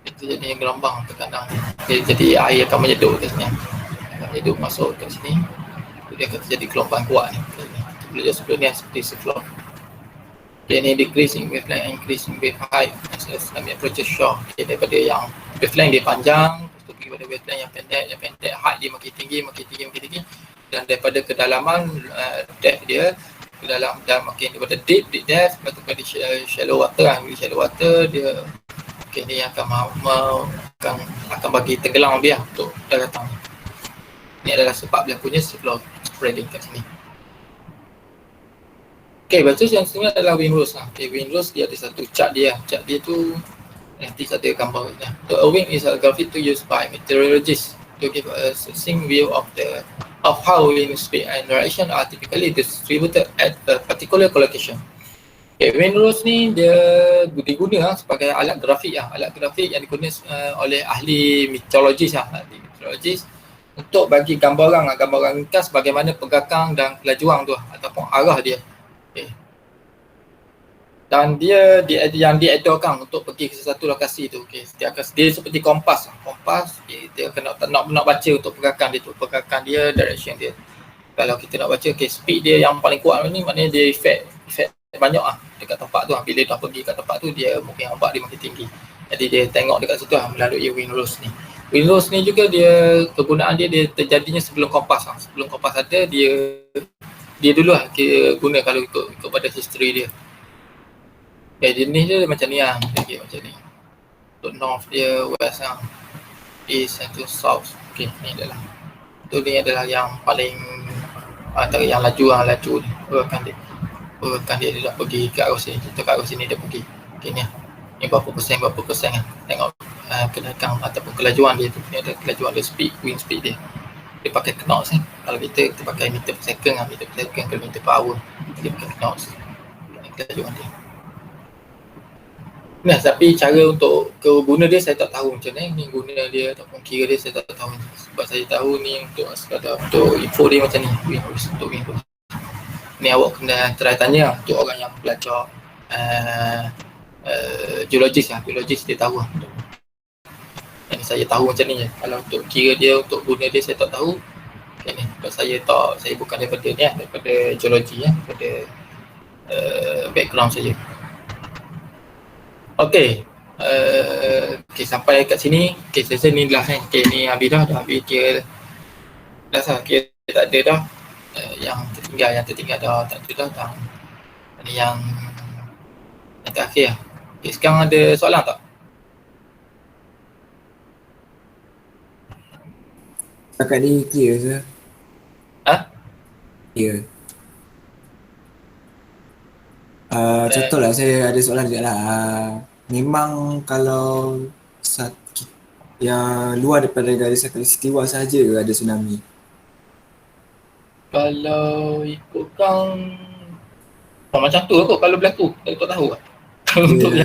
Itu jadi gelombang tekanan. Okay, jadi air akan menyedut kat sini. Menyedut masuk kat sini. Dia akan terjadi gelombang kuat ni. Belajar sebelum ni seperti seafloor. Okay, ni decreasing wavelength, increasing wave height. Tsunami approaches shore. Okay, daripada yang wavelength dia panjang, lepas tu pergi pada wavelength yang pendek, height dia makin tinggi. Dan daripada kedalaman depth dia, dan makin daripada deep depth, lepas tu pada shallow water lah. Shallow water dia ni akan bagi tenggelam dia untuk daratan. Ini adalah sebab berlakunya seafloor flooding kat sini. Okay, lepas tu yang seterusnya adalah wind rose lah. Okay, wind rose dia ada satu chart dia. Chart dia tu nanti ada gambar dia. So a wind is a graphic used by meteorologists to give a succinct view of how wind speed and direction are typically distributed at a particular location. Okay, wind rose ni dia diguna sebagai alat grafik yang digunakan oleh ahli meteorologis untuk bagi gambaran ringkas bagaimana pergerakan dan kelajuan tu ataupun arah dia. Okay. Dan dia yang diedarkan untuk pergi ke satu lokasi tu. Okay. Dia seperti kompas. Okay. Dia nak baca untuk pergerakan dia, direction dia. Kalau kita nak baca, okay, speed dia yang paling kuat ni, maknanya dia efek banyak dekat tempat tu. Bila dah pergi kat tempat tu, dia mungkin ombak dia makin tinggi. Jadi dia tengok dekat situ melalui wind rose ni. Wind rose ni juga dia kegunaan dia terjadinya sebelum kompas. Sebelum kompas ada, dia dia dulu lah kita guna kalau ikut pada history dia. Jenis dia macam ni lah, dia macam ni. Untuk north dia, west lah, east and to south. Okay, ni adalah. Itu ni adalah yang paling antara yang laju ni. Urutkan dia dah pergi ke arah sini. Kita ke arah sini dia pergi. Okay, ni lah. Ni berapa persen lah. Tengok kenaikan ataupun kelajuan dia tu. Ni ada kelajuan dia, wind speed dia. Dia pakai knots kan. Kalau kita pakai meter per second lah, meter per second ke meter per hour. Dia pakai knots. Ini kelajuan dia. Nah, tapi cara untuk guna dia saya tak tahu macam mana ni guna dia ataupun kira dia saya tak tahu. Sebab saya tahu ni untuk sekadar untuk info dia macam ni, untuk info. Ni awak kena try tanya untuk orang yang belajar geologis dia tahu lah. Yang saya tahu macam ni je. Kalau untuk kira dia, untuk guna dia saya tak tahu. Okay, ni. Sebab saya bukan daripada ni lah, daripada geologi ya, daripada background saya. Okay, sampai kat sini, session ni dah kan. Ni habis dah habis kira dah sah, kira tak ada dah. Yang tertinggal dah tak ada dah. Ni yang terakhir lah. Okay, sekarang ada soalan tak?
Setakat ni clear je. Clear. Contohlah saya ada soalan juga lah. Memang kalau yang luar daripada garisan khatulistiwa sahaja ada tsunami?
Kalau ikutkan macam tu kot kalau berlaku, saya tak tahu lah.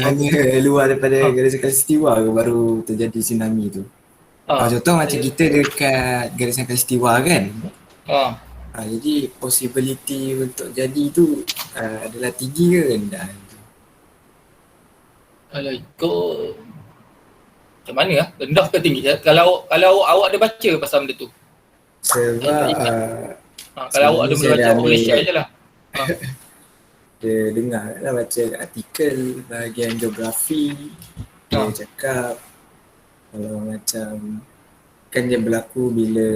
Hanya luar daripada garisan khatulistiwa baru terjadi tsunami tu. Contoh macam kita dekat garisan khatulistiwa kan. Jadi possibility untuk jadi tu adalah tinggi ke rendah?
Kalau ikut macam mana lah, rendah ke tinggi? Kalau awak ada baca pasal benda tu?
Sebab
kalau awak ada baca, awak boleh share je lah.
Dia dengar lah, baca artikel bahagian geografi. Dia cakap kalau macam kan dia berlaku bila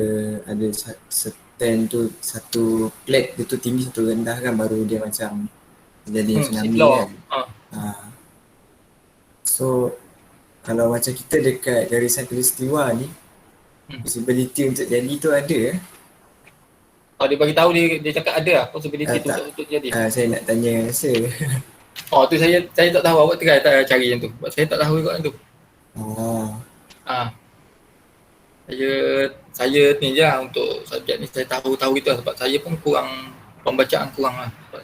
ada certain tu, satu plate dia tu tinggi, satu rendah kan, baru dia macam jadi tsunami kan. So kalau macam kita dekat garisan khatulistiwa ni, possibility untuk jadi tu ada
dia bagi tahu, dia cakap ada lah possibility tu untuk jadi.
Saya nak tanya rasa.
Tu saya tak tahu, awak try cari yang tu. Sebab saya tak tahu juga yang tu. Saya ni je lah untuk subjek ni, saya tahu gitu lah. Sebab saya pun pembacaan kurang lah. Sebab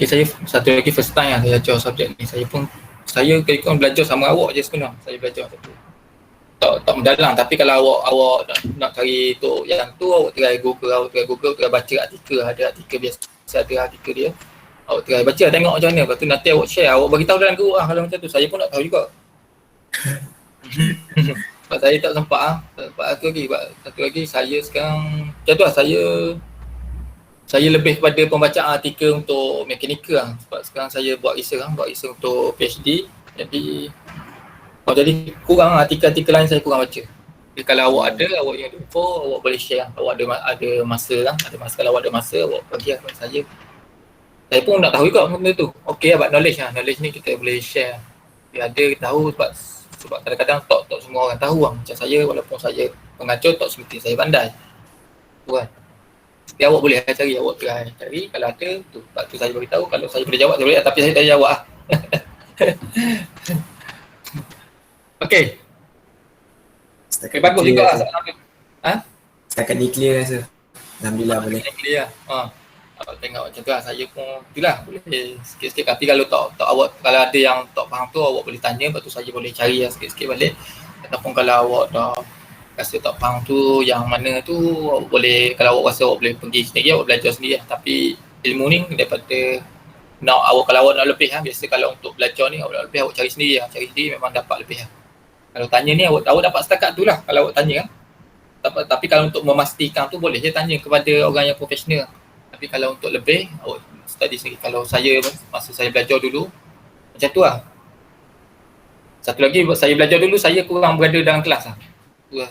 saya satu lagi first time lah saya ajar subjek ni. Saya kira-kira belajar sama awak je sebenarnya. Saya belajar satu. Tak mendalam, tapi kalau awak nak cari tu yang tu, awak try Google, try baca artikel. Ada artikel biasa, ada artikel dia. Awak try baca, tengok macam mana. Lepas tu nanti awak share, awak bagi tahu dalam group lah kalau macam tu. Saya pun nak tahu juga. Sebab saya tak sempat satu lagi saya sekarang macam tu lah, saya lebih kepada pembacaan artikel untuk mekanikal lah. Sebab sekarang saya buat research untuk PhD. Jadi kurang artikel-artikel lain saya kurang baca. Jadi kalau awak yang ada info, awak boleh share. Awak ada masa lah, kalau awak ada masa, awak bagi lah kepada saya. Saya pun nak tahu juga benda tu. Okay lah, knowledge ni kita boleh share. Dia ada tahu sebab kadang-kadang tak semua orang tahu lah. Macam saya, walaupun saya pengajar, tak semesti saya pandai. Tu kan. Jadi awak boleh cari, kalau ada tu. Sebab tu saya beritahu, kalau saya boleh jawab, saya boleh, tapi saya tak jawab lah. Okay, bagus juga lah soalan tu.
Setakat ni clear rasa. Alhamdulillah boleh.
Clear lah. Tengok macam tu lah, saya pun itulah boleh sikit-sikit. Tapi kalau kalau ada yang tak faham tu, awak boleh tanya, lepas tu saya boleh cari lah sikit-sikit balik. Ataupun kalau awak dah rasa tak faham tu yang mana tu, awak boleh, kalau awak rasa awak boleh pergi sendiri, awak belajar sendiri lah. Tapi ilmu ni daripada kalau awak nak lebih lah, biasa kalau untuk belajar ni awak nak lebih, awak cari sendiri memang dapat lebih lah. Kalau tanya ni awak dapat setakat tu lah kalau awak tanya. Tapi kalau untuk memastikan tu boleh je tanya kepada orang yang profesional. Tapi kalau untuk lebih, awak study sendiri. Kalau masa saya belajar dulu, macam tu lah. Satu lagi, saya belajar dulu, saya kurang berada dalam kelas lah. Tu lah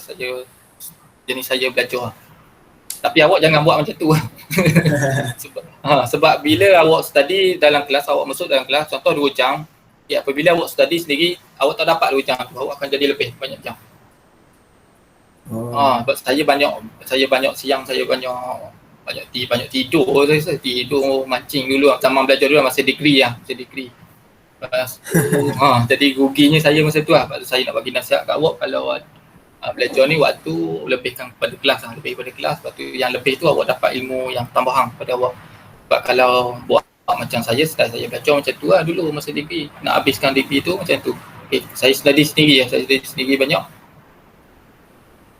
jenis saya belajar lah. Tapi awak jangan buat macam tu. Sebab bila awak study dalam kelas, awak masuk dalam kelas, contoh 2 jam, apabila awak study sendiri, awak tak dapat 2 jam tu, awak akan jadi lebih banyak jam. Sebab saya banyak siang, saya banyak tidur, saya tidur mancing dulu zaman belajar dulu masa degree Lepas tu, jadi ruginya saya masa tu lah. Lepas tu saya nak bagi nasihat kat awak, kalau belajar ni waktu lebihkan kepada kelas lah, lebih pada kelas. Lepas tu yang lebih tu awak dapat ilmu yang tambahan pada awak. Sebab kalau buat macam saya, style saya belajar macam tu lah dulu masa degree, nak habiskan degree tu macam tu. Saya study sendiri banyak.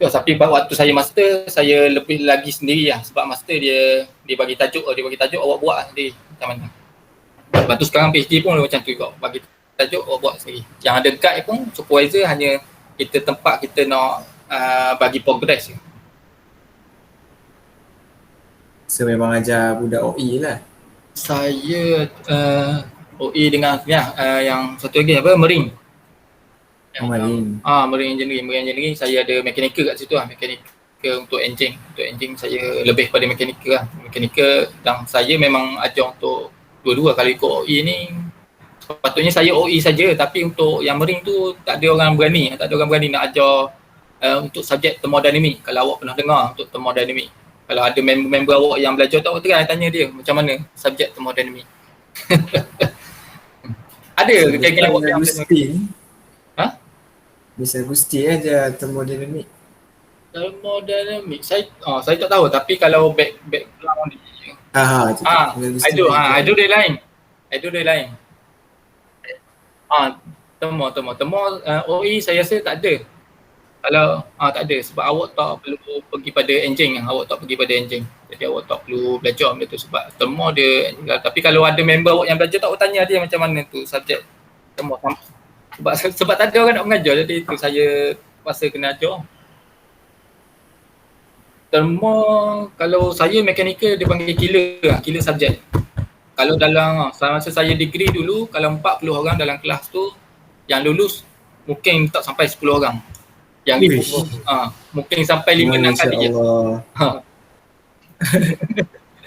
Tapi waktu saya master, saya lebih lagi sendiri lah. Sebab master dia bagi tajuk, awak buat lah sendiri macam mana. Lepas tu sekarang PhD pun macam tu juga, bagi tajuk awak buat sendiri. Yang ada guide pun supervisor hanya kita tempat kita nak bagi progress je.
So memang ajar budak OE lah.
Saya OE dengan yang satu lagi apa, Marine. Marine engineering saya ada mechanical kat situ lah, mechanical untuk engine. Untuk engine saya lebih pada mechanical lah. Mechanical dan saya memang ajar untuk dua-dua. Kalau ikut OE ni sepatutnya saya OE saja, tapi untuk yang Marine tu tak ada orang berani nak ajar untuk subjek thermodynamic. Kalau awak pernah dengar untuk thermodynamic, kalau ada member awak yang belajar tu, awak tanya dia macam mana subjek thermodynamic. Ada geng-geng awak yang
Miss Agusti aja thermodynamic.
Saya tak tahu, tapi kalau background dia I do dia lain. Temo OE saya rasa tak ada. Kalau tak ada, sebab awak tak perlu pergi pada engine, jadi awak tak perlu belajar benda tu. Sebab temo dia, tapi kalau ada member awak yang belajar, tak awak tanya dia macam mana tu subjek temo. Sebab tak ada orang nak mengajar, jadi itu saya rasa kena ajar. Thermo, kalau saya mechanical dia panggil killer subjek. Kalau dalam masa saya degree dulu, kalau 40 orang dalam kelas tu, yang lulus mungkin tak sampai 10 orang. Yang mungkin sampai 5-6 kali je.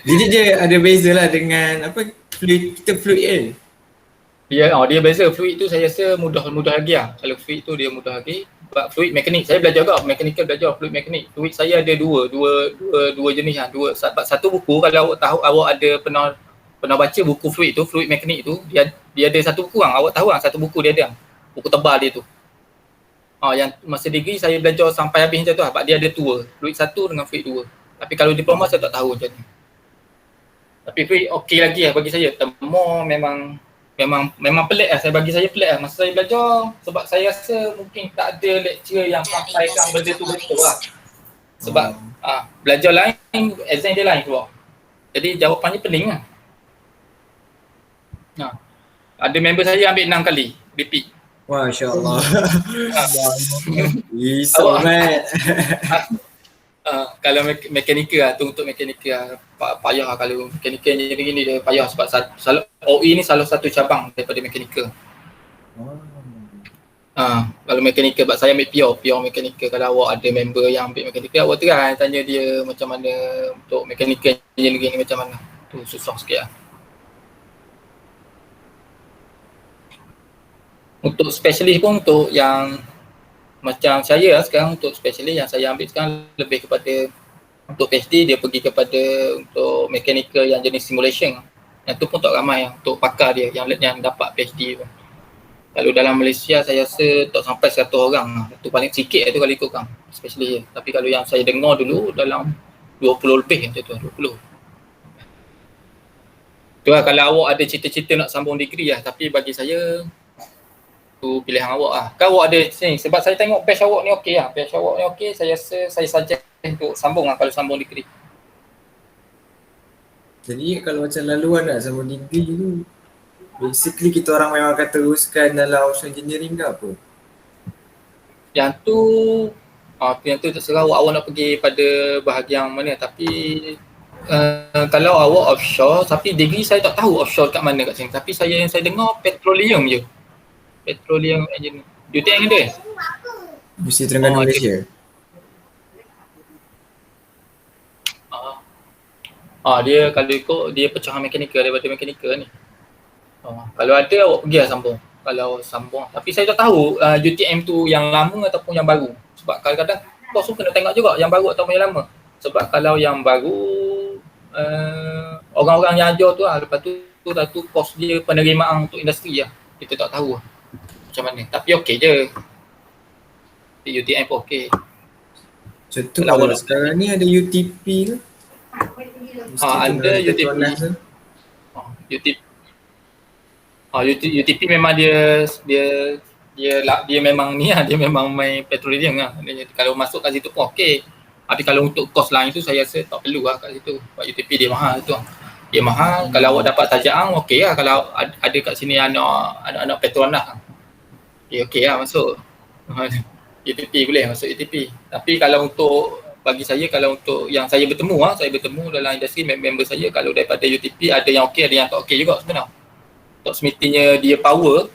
Jadi dia ada beza lah dengan apa, fluid kan?
Dia beza. Fluid tu saya rasa mudah lagi lah. Kalau fluid tu dia mudah lagi. Sebab fluid mekanik, saya belajar juga mechanical, belajar fluid mekanik. Fluid saya ada dua jenis lah. Sebab satu buku, kalau awak tahu, awak ada pernah baca buku fluid tu, fluid mekanik tu, dia ada satu buku awak tahu satu buku dia ada. Buku tebal dia tu. Yang masa degree saya belajar sampai habis macam tu lah. Sebab dia ada dua, fluid 1 dengan fluid 2. Tapi kalau diploma saya tak tahu macam ni. Tapi fluid okey lagi lah bagi saya. Thermo memang pelik lah, bagi saya pelik lah masa saya belajar. Sebab saya rasa mungkin tak ada lecturer yang sampaikan benda tu betul lah. Sebab belajar lain, exam dia lain keluar. Jadi jawapannya pening lah. Ada member saya ambil 6 kali repeat.
Masya Allah. Risau kan.
Kalau mechanical lah, tu untuk mechanical payah lah. Kalau mechanical engineering ni dia payah sebab OE ni salah satu cabang daripada mechanical. Kalau mechanical, sebab saya ambil pure mechanical. Kalau awak ada member yang ambil mechanical, awak try tanya dia macam mana untuk mechanical engineering ni macam mana. Tu susah sikit lah. Untuk specialist pun, untuk yang macam saya sekarang, untuk specialist yang saya ambil sekarang lebih kepada untuk PhD, dia pergi kepada untuk mechanical yang jenis simulation. Yang tu pun tak ramai untuk pakar dia yang dapat PhD tu. Kalau dalam Malaysia saya rasa tak sampai 100 orang. Itu paling sikit tu kalau ikutkan specialist dia. Tapi kalau yang saya dengar dulu dalam 20 lebih macam tu, 20. Tu lah kalau awak ada cita-cita nak sambung degree lah. Tapi bagi saya tu pilihan awak lah. Kalau awak ada sini, sebab saya tengok batch awak ni okey lah. Batch awak ni okey, saya rasa saya suggest untuk sambung lah kalau sambung degree.
Jadi kalau macam laluan nak sambung degree tu, basically kita orang memang akan teruskan dalam option engineering ke apa?
Yang tu terserah awak nak pergi pada bahagian mana. Tapi kalau awak offshore, tapi degree saya tak tahu offshore kat mana kat sini. Tapi yang saya dengar petroleum je. Petroleum engineering. UTM ada?
Universiti Terengganu Malaysia.
Dia kalau ikut dia pecahan mekanikal daripada mekanikal ni. Kalau ada awak pergi lah sambung. Kalau sambung. Tapi saya tak tahu UTM tu yang lama ataupun yang baru. Sebab kadang-kadang kos tu kena tengok juga yang baru ataupun yang lama. Sebab kalau yang baru orang-orang yang ajar tu lepas tu kos dia penerimaan untuk industri lah. Kita tak tahu macam mana. Tapi okey je. UTM pun okey.
Contoh kalau sekarang ni ada UTP ke?
Ada UTP. UTP memang dia memang ni lah, dia memang main petroleum lah. Kalau masuk kat situ pun okey. Tapi kalau untuk kos lain tu saya rasa tak perlu lah kat situ. Sebab UTP dia mahal tu. Dia mahal. Kalau awak dapat tajaan okey lah. Kalau ada kat sini anak Petronas, okey lah masuk. UTP boleh masuk UTP. Tapi kalau untuk bagi saya, kalau untuk yang saya bertemu dalam industri member saya, kalau daripada UTP ada yang okey, ada yang tak okey juga sebenarnya. Tak semestinya dia power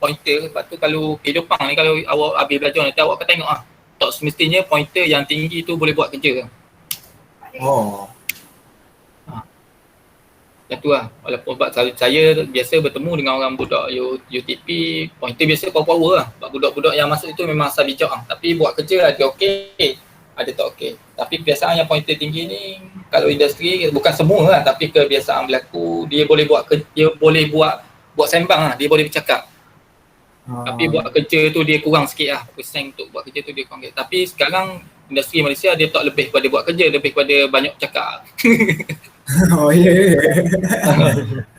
pointer. Lepas tu kalau kehidupan ni, kalau awak habis belajar nanti awak akan tengok tak semestinya pointer yang tinggi tu boleh buat kerja. Yang tu lah. Walaupun saya biasa bertemu dengan orang budak UTP, pointer biasa power lah. Sebab budak-budak yang masuk itu memang asal bijak lah. Tapi buat kerja ada okey, ada tak okey. Tapi kebiasaan yang pointer tinggi ni, kalau industri, bukan semua lah, tapi kebiasaan berlaku, dia boleh buat sembang lah, dia boleh bercakap. Tapi buat kerja tu dia kurang sikit lah. Persen untuk buat kerja tu dia kurang sikit. Tapi sekarang industri Malaysia dia tak lebih pada buat kerja, lebih pada banyak cakap.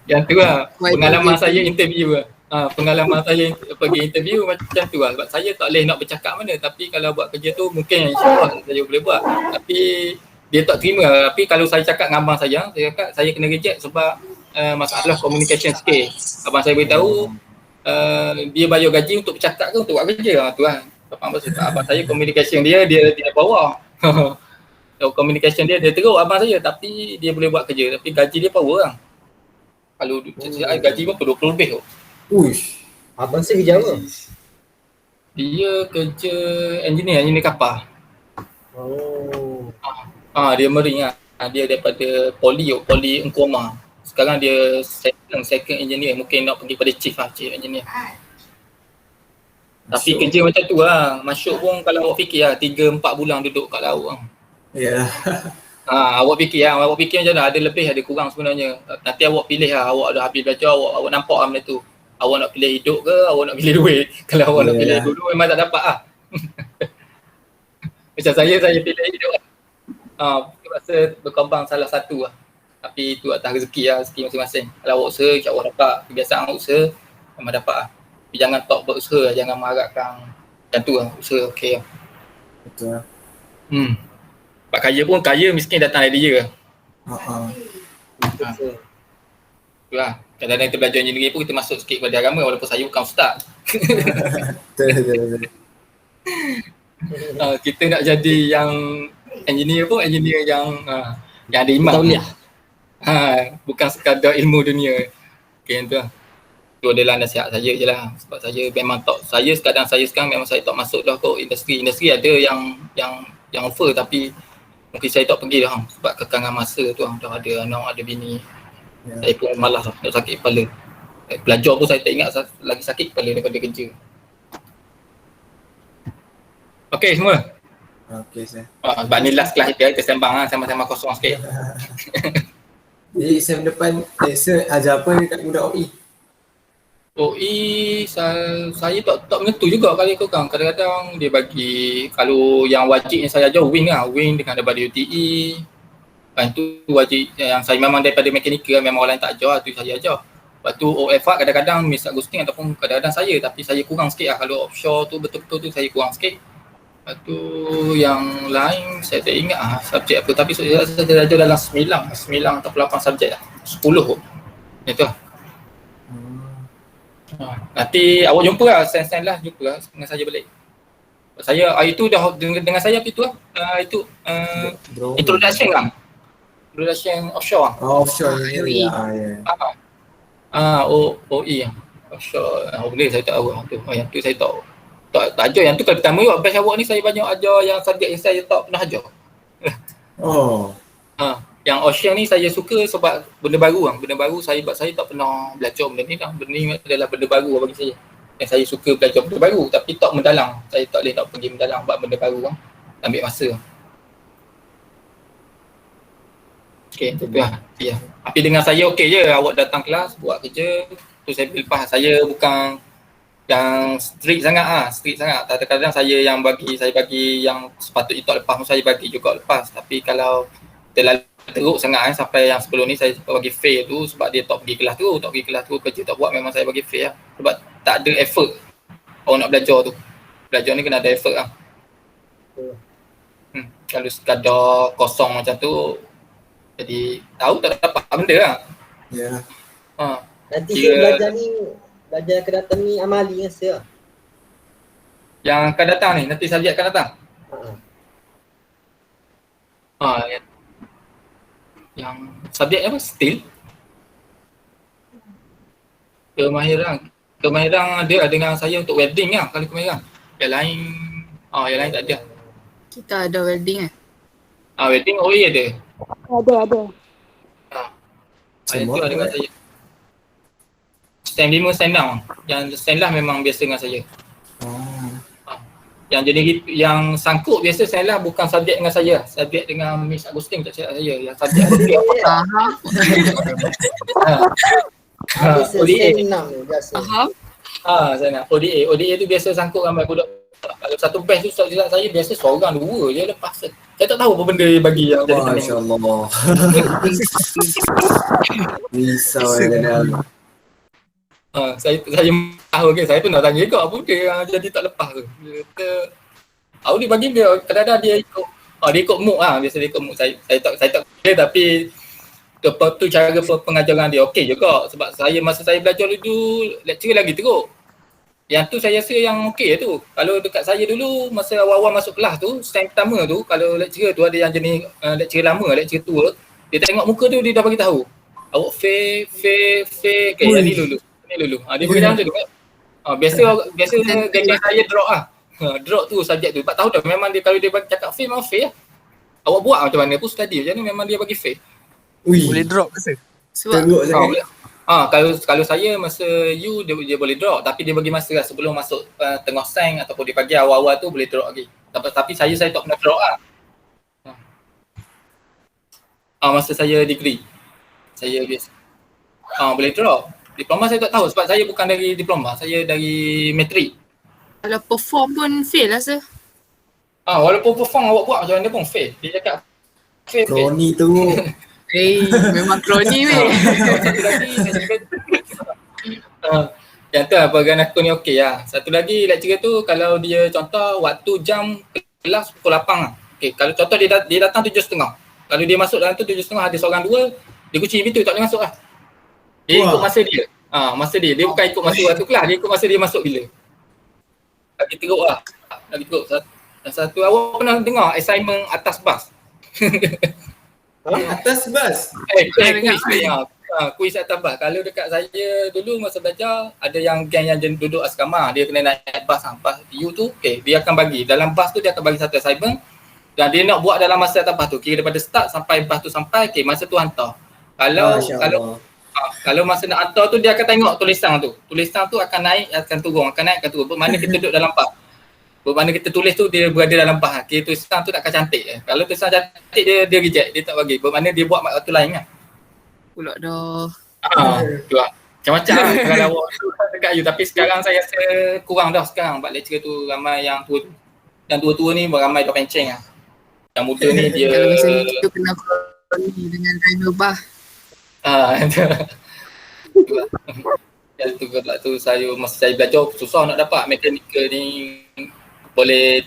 Yang tu lah pengalaman saya interview lah. Pengalaman saya pergi interview macam tu lah. Sebab saya tak boleh nak bercakap mana. Tapi kalau buat kerja tu mungkin insyaAllah saya boleh buat. Tapi dia tak terima. Tapi kalau saya cakap dengan abang saya cakap saya kena reject sebab masalah communication skill. Abang saya beritahu dia bayar gaji untuk bercakap ke untuk buat kerja. Tu lah. Abang saya communication dia bawah. Communication dia teruk abang saya, tapi dia boleh buat kerja. Tapi gaji dia power lah. Kalau gaji berapa? 20 lebih tu.
Uish. Abang saya kerja apa?
Dia kerja engineer kapal. Dia marine lah. Dia daripada Poli Engkoma. Sekarang dia second engineer. Mungkin nak pergi pada chief engineer. Tapi kerja macam tu lah. Masuk pun kalau awak fikir lah 3-4 bulan duduk kat laut lah.
Ya.
Awak fikir macam mana, ada lebih ada kurang sebenarnya. Nanti awak pilih lah, awak dah habis belajar, awak nampak lah benda tu. Awak nak pilih hidup ke, awak nak pilih duit. Kalau awak nak pilih dulu memang tak dapat lah. Macam saya pilih hidup lah. Rasa berkembang salah satu lah. Tapi itu atas rezeki masing-masing. Kalau awak usaha, insyaAllah dapat. Kebiasaan awak usaha, memang dapat lah. Tapi jangan tak berusaha, jangan mengharapkan macam tu lah, usaha okey lah.
Betul lah.
Pak kaya pun kaya, miskin datang dari dia. Itulah. Kadang-kadang kita belajar engineering pun kita masuk sikit pada agama walaupun saya bukan ustaz.
Betul.
Kita nak jadi yang engineer pun engineer yang ada iman. Bukan sekadar ilmu dunia. Okey, tu lah. Itu adalah nasihat saya je lah. Sebab saya memang tak, saya sekarang memang saya tak masuk dah ke industri. Industri ada yang offer tapi mungkin saya tak pergi dah sebab kekangan masa tu dah ada anak, ada bini. Saya pun malas lah, nak sakit kepala. Belajar pun saya tak ingat lagi sakit kepala daripada kerja. Okey semua?
Okey saya.
Sebab ni last kelas kita sembang lah, sama-sama kosong sikit.
Jadi sem depan, sir ajar apa dekat budak OE?
OE saya tak menentu juga kali korang. Kadang-kadang dia bagi, kalau yang wajib yang saya ajar wing lah, wing dengan daripada UTE. Lepas tu wajib yang saya memang daripada mekanikal, memang orang lain tak ajar, tu saya ajar. Lepas tu OFA kadang-kadang Miss Agustin ataupun kadang-kadang saya, tapi saya kurang sikit lah. Kalau offshore tu betul-betul tu saya kurang sikit. Lepas tu yang lain saya tak ingat lah subjek apa, tapi saya ajar dalam 9 atau 8 subjek lah, 10 kot. Itu lah. Nanti awak jumpa lah, sen-sen lah jumpa lah dengan saya balik. Saya itu dah dengan saya apa itu lah, introduction lah. Introduction offshore.
Offshore ni.
OE offshore. Boleh saya tak tahu tu. Yang tu saya tak ajar. Yang tu kali pertama juga batch awak ni saya banyak ajar yang subjek yang saya tak pernah ajar. Yang Ocean ni saya suka sebab benda baru lah. Benda baru saya tak pernah belajar benda ni lah. Benda ni adalah benda baru bagi saya. Yang saya suka belajar benda baru tapi tak mendalam. Saya tak boleh nak pergi mendalam buat benda baru lah. Ambil masa. Okay, tu lah. Ya. Tapi dengan saya okey je. Awak datang kelas, buat kerja. Tu saya lepas. Saya bukan yang strict sangat lah. Strict sangat. Kadang-kadang saya bagi yang sepatutnya tak lepas pun saya bagi juga lepas. Tapi kalau terlalu teruk sangat sampai yang sebelum ni saya bagi fail tu sebab dia tak pergi kelas tu, kerja tak buat, memang saya bagi fail lah. Sebab tak ada effort orang nak belajar tu. Belajar ni kena ada effort lah. Kalau sekadar kosong macam tu, jadi tahu tak dapat benda lah.
Ya.
Nanti saya belajar akan datang ni amali rasa lah.
Yang akan datang ni, nanti subjek akan datang. Yang subjek apa? Still? Kemahiran ada dengan saya untuk welding lah kalau kemahiran. Yang lain tak ada.
Kita ada welding
Welding OE ada.
Ada.
Saya tu ada dengan saya. Stand 5, stand down. Yang stand lah memang biasa dengan saya. Yang jenis yang sangkut biasa saya lah bukan subjek dengan saya. Subjek dengan Miss Agustin tak cakap saya. Yang subjek Agustin ODA. Saya nak ODA tu biasa sangkut ramai budak. Kalau satu batch tu saya biasa seorang dua je lepas. Saya tak tahu apa benda dia bagi yang jadi paling.
Masya-Allah. Risau ya.
Saya tahu ke saya pernah tanya juga apa dia yang jadi tak lepas tu. Dia kata dia bagi dia kadang-kadang dia ikut mood lah, biasa dia ikut mood. Saya tak boleh tapi tu cara pengajaran dia okey juga sebab masa saya belajar dulu lecturer lagi teruk. Yang tu saya rasa yang okey tu. Kalau dekat saya dulu masa awal-awal masuk kelas tu, stand pertama tu kalau lecturer tu ada yang jenis lecturer lama, lecturer tua, dia tengok muka tu dia dah bagi tahu. Awak fail okey ni lulu. Dia bagi tahu tu kan. Biasa geng saya drop lah. Drop tu subjek tu. Sebab tahu dah memang dia kalau dia cakap fail memang fail lah. Awak buat macam mana pun study macam ni memang dia bagi fail.
Boleh drop ke sir?
Teruk sangat.
Kalau saya masa dia boleh drop tapi dia bagi masa lah sebelum masuk tengah sang ataupun dia bagi awal-awal tu boleh drop lagi. Tapi saya tak pernah drop lah. Masa saya degree. Saya biasa. Boleh drop. Diploma saya tak tahu sebab saya bukan dari diploma, saya dari matrik.
Kalau perform pun fail lah sir.
Walaupun perform awak buat macam mana pun fail. Dia cakap fail.
Kroni tu.
Memang kroni weh.
Yang tu lah pegangan aku ni okey lah. Satu lagi lecturer tu kalau dia contoh waktu jam kelas pukul 8 lah. Okay, kalau contoh dia datang 7.30. Kalau dia masuk dalam tu 7.30 ada seorang dua, dia kunci pintu tak boleh masuk lah. Dia ikut masa dia. Masa dia. Dia bukan ikut masa waktu kelas, dia ikut masa dia masuk bila. Lagi teruk lah. Lagi teruk. Satu awak pernah dengar assignment atas bas?
Atas bas?
Kuis atas bas. Kalau dekat saya dulu masa belajar, ada yang geng yang duduk asrama, dia kena naik bas. Bas U tu, dia akan bagi. Dalam bas tu dia akan bagi satu assignment dan dia nak buat dalam masa atas bas tu. Kira daripada start sampai bas tu sampai, masa tu hantar. Kalau masa nak hantar tu dia akan tengok tulisan tu. Tulisan tu akan naik, akan turun, akan naik, akan turun. Bermakna kita duduk dalam bas. Bermakna kita tulis tu dia berada dalam bas. Kira tulisan tu takkan cantik. Kalau tulisan cantik dia reject, dia tak bagi. Bermakna dia buat waktu lain kan.
Pula dah.
Tu lah. Macam-macam lah kalau awak dekat you. Tapi sekarang saya rasa kurang dah sekarang. Sebab lecturer tu ramai yang tua tu. Yang tua-tua ni ramai dah penceng lah. Yang muda ni dia.
Kalau masa ni kita kena kroni dengan driver bas.
Yang tu pula tu masa saya belajar susah nak dapat mekanikal ni boleh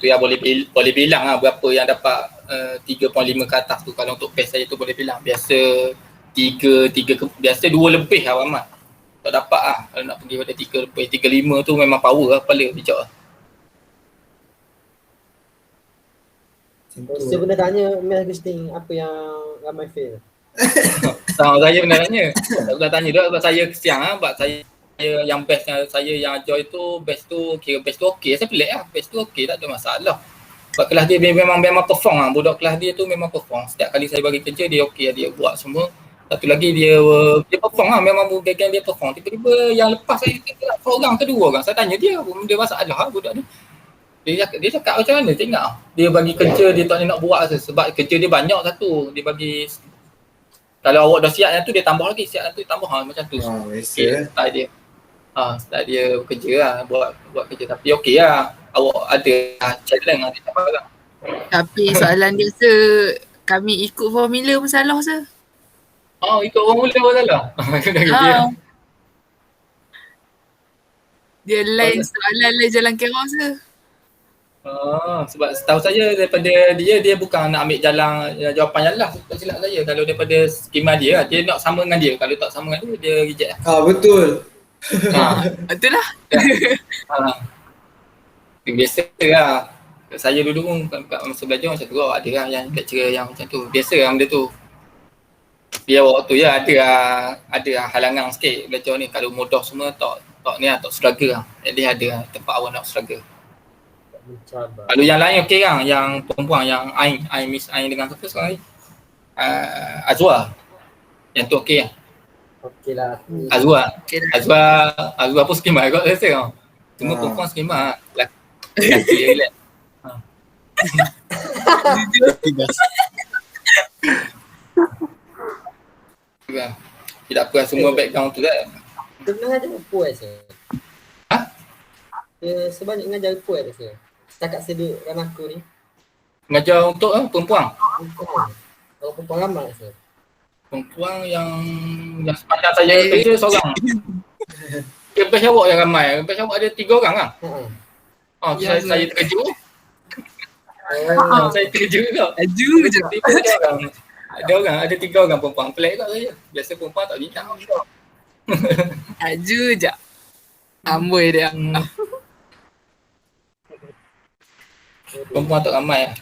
bilang lah berapa yang dapat 3.5 ke atas tu. Kalau untuk base saya tu boleh bilang biasa 3 biasa 2 lebih lah Ahmad. Tak dapat lah kalau nak pergi pada 3 lebih, 3.5 tu memang power lah kepala bijak lah.
Saya pernah tanya Miss Agustin apa yang ramai fail.
Saya pernah tanya. Saya pernah tanya dia sebab saya kesiang lah. Sebab saya yang best saya yang ajar itu, best tu kira best tu okey. Saya pelik lah. Best tu okey, tak ada masalah. Sebab kelas dia memang perform lah. Budak kelas dia tu memang perform. Setiap kali saya bagi kerja dia okey, dia buat semua. Satu lagi dia perform lah, memang bagian dia perform. Tiba-tiba yang lepas saya kata seorang ke dua orang, saya tanya dia apa benda masalah lah budak ni. Dia cakap macam mana, tengok dia bagi kerja dia tak nak buat sebab kerja dia banyak satu. Dia bagi, kalau awak dah siap yang tu dia tambah lagi, siap yang tu dia tambah macam tu.
Biasa.
Style dia. Style dia bekerja lah, buat kerja. Tapi okey lah, awak ada challenge lah, dia tak apa.
Tapi soalan dia se, kami ikut formula pun salah se.
Ikut orang mula pun salah.
Ha. Dia lain soalan lain jalan kira se.
Sebab setahu saya daripada dia bukan nak ambil jalan jawapan yang lah, tak silap saya. Kalau daripada skema dia nak sama dengan dia. Kalau tak sama dengan dia reject lah.
Betul.
Betul lah.
Biasa lah. Saya dulu pun kat masa belajar macam tu ada lah yang lecturer yang macam tu. Biasa lah benda tu. Dia waktu ada halangan sikit belajar ni. Kalau mudah semua tak struggle lah. Jadi ada tempat awak nak struggle. Kalau yang lain okey kan, yang perempuan yang Miss Ain dengan siapa sekarang ni? Azwa. Yang tu okey lah.
Okey lah.
Azwa pun skema kot rasa tau. Semua perempuan skema. Lelaki dia relax. Tidak apa semua background tu kan.
Dia pernah ajar apa saya? Dia sebanyak mengajar apa saya? Setakat saya duduk dalam aku ni.
Mengajar untuk perempuan?
Kalau perempuan ramai saya.
Perempuan yang sepanjang saya kerja seorang. Batch awak yang ramai. Batch awak ada 3 orang lah. Saya terkejut. Saya terkejut juga. Ada 3 orang perempuan. Pelik kat saya. Biasa perempuan tak bintang.
Aju je. Amboi dia.
Perempuan tak ramai